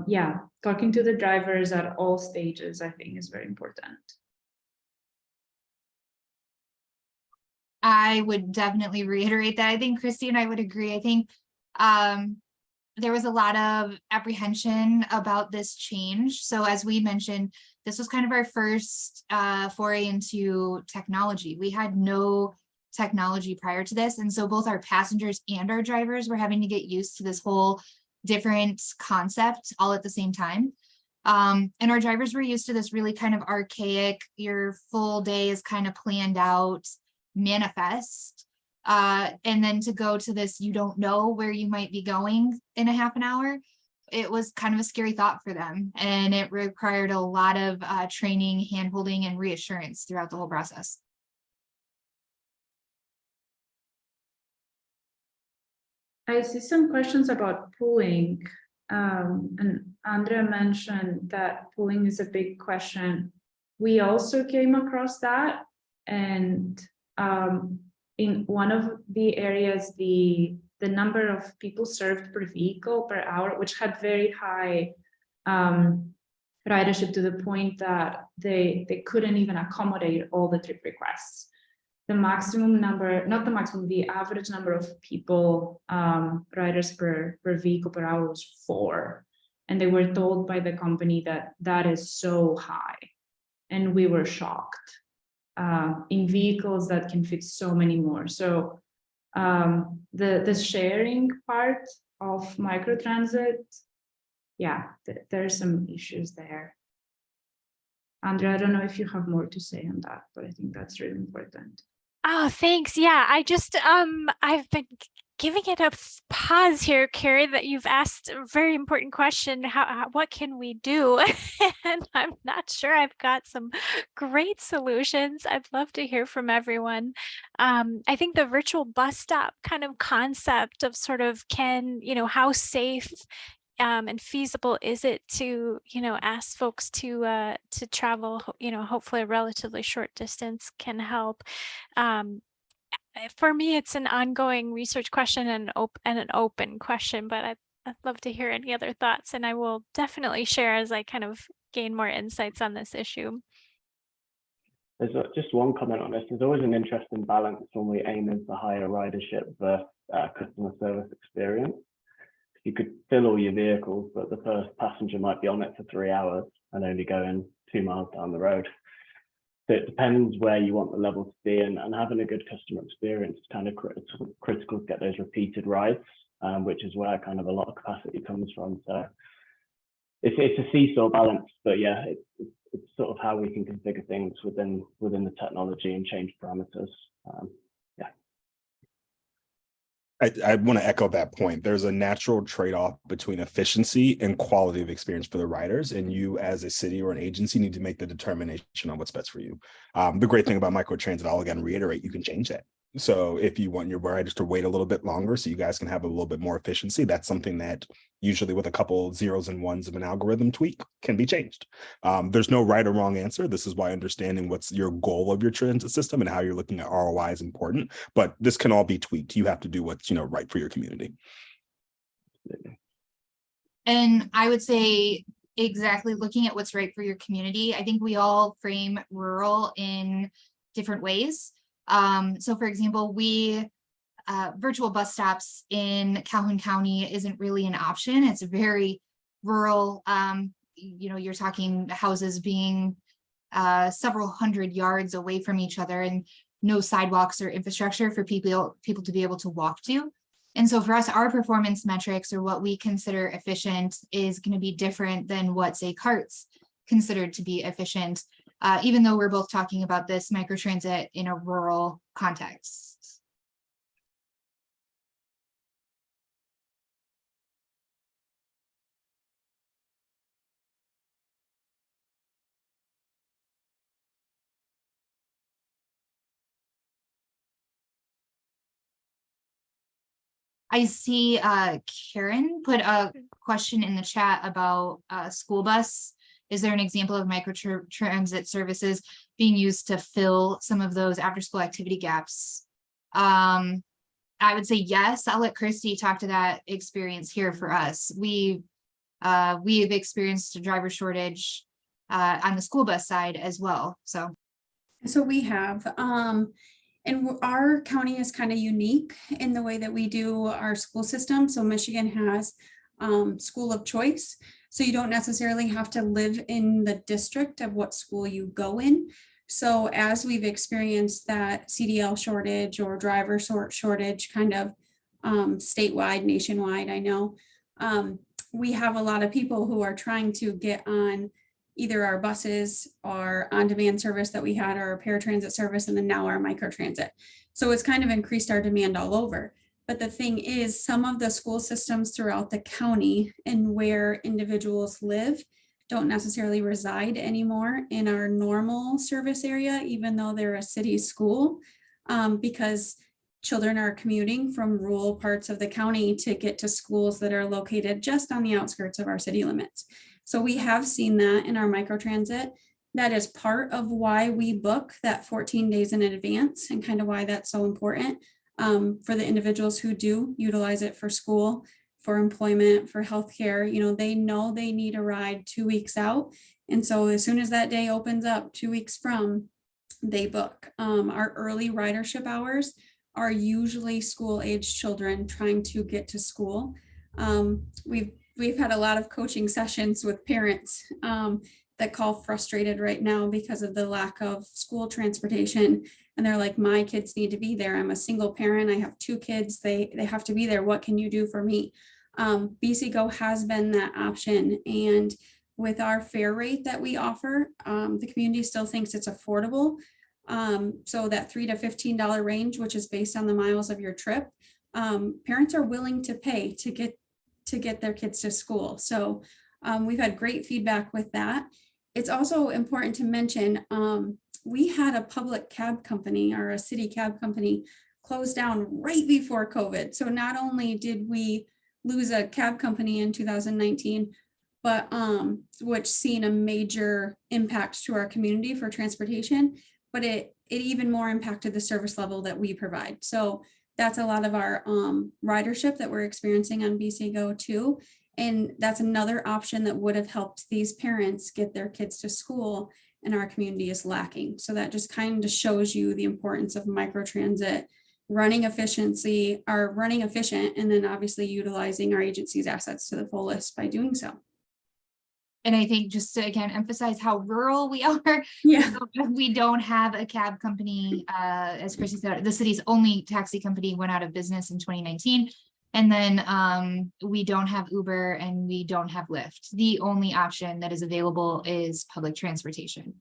yeah, talking to the drivers at all stages, I think, is very important. I would definitely reiterate that. I think Christy and I would agree. I think there was a lot of apprehension about this change. So as we mentioned, this was kind of our first foray into technology. We had no technology prior to this. And so both our passengers and our drivers were having to get used to this whole different concept all at the same time. And our drivers were used to this really kind of archaic, your full day is kind of planned out manifest. And then to go to this, you don't know where you might be going in a half an hour. it was kind of a scary thought for them, and it required a lot of training, hand-holding, and reassurance throughout the whole process. I see some questions about pooling. And Andrea mentioned that pooling is a big question. We also came across that, and in one of the areas, the number of people served per vehicle per hour, which had very high ridership to the point that they couldn't even accommodate all the trip requests. The maximum number, not the maximum, the average number of people, riders per vehicle per hour was 4. And they were told by the company that that is so high. And we were shocked in vehicles that can fit so many more. So the sharing part of microtransit, yeah, there's some issues there. Andrea, I don't know if you have more to say on that, but I think that's really important. Oh, thanks. Yeah, I just I've been giving it a pause here, Carrie, that you've asked a very important question. What can we do? And I'm not sure I've got some great solutions. I'd love to hear from everyone. I think the virtual bus stop kind of concept of sort of how safe and feasible is it to, ask folks to travel, hopefully a relatively short distance can help. For me, it's an ongoing research question and an open question, but I'd love to hear any other thoughts, and I will definitely share as I kind of gain more insights on this issue. There's just one comment on this. There's always an interesting balance when we aim for higher ridership versus customer service experience. You could fill all your vehicles, but the first passenger might be on it for 3 hours and only going 2 miles down the road. So it depends where you want the level to be, and having a good customer experience is kind of critical to get those repeated rides, which is where kind of a lot of capacity comes from. So it's a seesaw balance, but yeah, it's sort of how we can configure things within the technology and change parameters. I want to echo that point. There's a natural trade-off between efficiency and quality of experience for the riders, and you as a city or an agency need to make the determination on what's best for you. The great thing about microtransit, I'll again reiterate, you can change that. So if you want your riders to wait a little bit longer so you guys can have a little bit more efficiency, that's something that usually with a couple zeros and ones of an algorithm tweak can be changed. There's no right or wrong answer. This is why understanding what's your goal of your transit system and how you're looking at ROI is important, but this can all be tweaked. You have to do what's right for your community. And I would say exactly looking at what's right for your community. I think we all frame rural in different ways. So for example, virtual bus stops in Calhoun County isn't really an option. It's very rural. You're talking houses being several hundred yards away from each other and no sidewalks or infrastructure for people to be able to walk to. And so for us, our performance metrics or what we consider efficient is going to be different than what, say, CART's considered to be efficient, even though we're both talking about this microtransit in a rural context. I see Karen put a question in the chat about school bus. Is there an example of microtransit services being used to fill some of those after-school activity gaps? I would say yes. I'll let Christy talk to that experience here for us. We've experienced a driver shortage on the school bus side as well. So we have, and our county is kind of unique in the way that we do our school system. So Michigan has school of choice. So you don't necessarily have to live in the district of what school you go in. So as we've experienced that CDL shortage or driver shortage kind of statewide, nationwide, I know, we have a lot of people who are trying to get on either our buses, our on-demand service that we had, our paratransit service, and then now our microtransit. So it's kind of increased our demand all over. But the thing is, some of the school systems throughout the county and where individuals live don't necessarily reside anymore in our normal service area, even though they're a city school, because children are commuting from rural parts of the county to get to schools that are located just on the outskirts of our city limits. So we have seen that in our microtransit. That is part of why we book that 14 days in advance and kind of why that's so important for the individuals who do utilize it for school, for employment, for healthcare. You know, they know they need a ride 2 weeks out. And so as soon as that day opens up 2 weeks from, they book. Our early ridership hours are usually school-aged children trying to get to school. We've had a lot of coaching sessions with parents that call frustrated right now because of the lack of school transportation. And they're like, my kids need to be there. I'm a single parent. I have 2 kids. They have to be there. What can you do for me? BC Go has been that option. And with our fare rate that we offer, the community still thinks it's affordable. So that $3 to $15 range, which is based on the miles of your trip, parents are willing to pay to get their kids to school. So we've had great feedback with that. It's also important to mention, we had a public cab company or a city cab company close down right before COVID. So not only did we lose a cab company in 2019, but which seen a major impact to our community for transportation, but it even more impacted the service level that we provide. So that's a lot of our ridership that we're experiencing on BC Go too. And that's another option that would have helped these parents get their kids to school, and our community is lacking. So that just kind of shows you the importance of microtransit running efficient, and then obviously utilizing our agency's assets to the fullest by doing so. And I think just to again emphasize how rural we are, yeah, we don't have a cab company. As Chrissy said, the city's only taxi company went out of business in 2019. And then we don't have Uber and we don't have Lyft. The only option that is available is public transportation.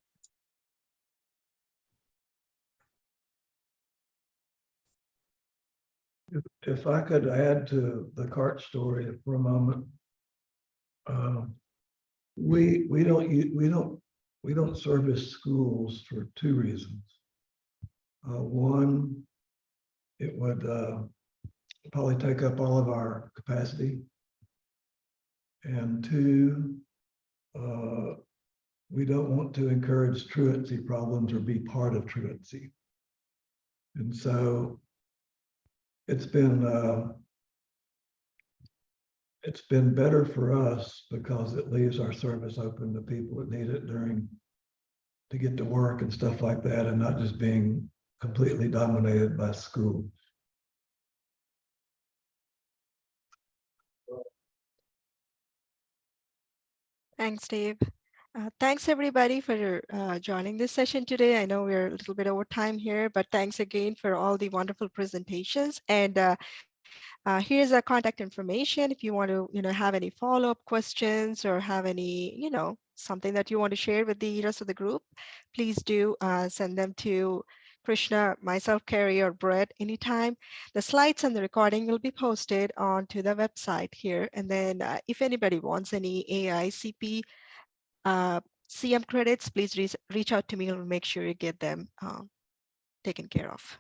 If I could add to the cart story for a moment, we don't service schools for 2 reasons. One, it would probably take up all of our capacity, and 2, we don't want to encourage truancy problems or be part of truancy. And so it's been better for us because it leaves our service open to people that need it to get to work and stuff like that, and not just being completely dominated by school. Thanks, Dave. Thanks everybody for joining this session today. I know we're a little bit over time here, but thanks again for all the wonderful presentations. And here's our contact information. If you want to, have any follow-up questions or have any, something that you want to share with the rest of the group, please do send them to Krishna, myself, Carrie, or Brett anytime. The slides and the recording will be posted onto the website here. And then if anybody wants any AICP CM credits, please reach out to me and we'll make sure you get them taken care of.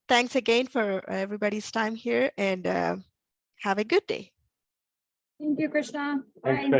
Thanks again for everybody's time here, and have a good day. Thank you, Krishna. Thanks, Bye. Krishna.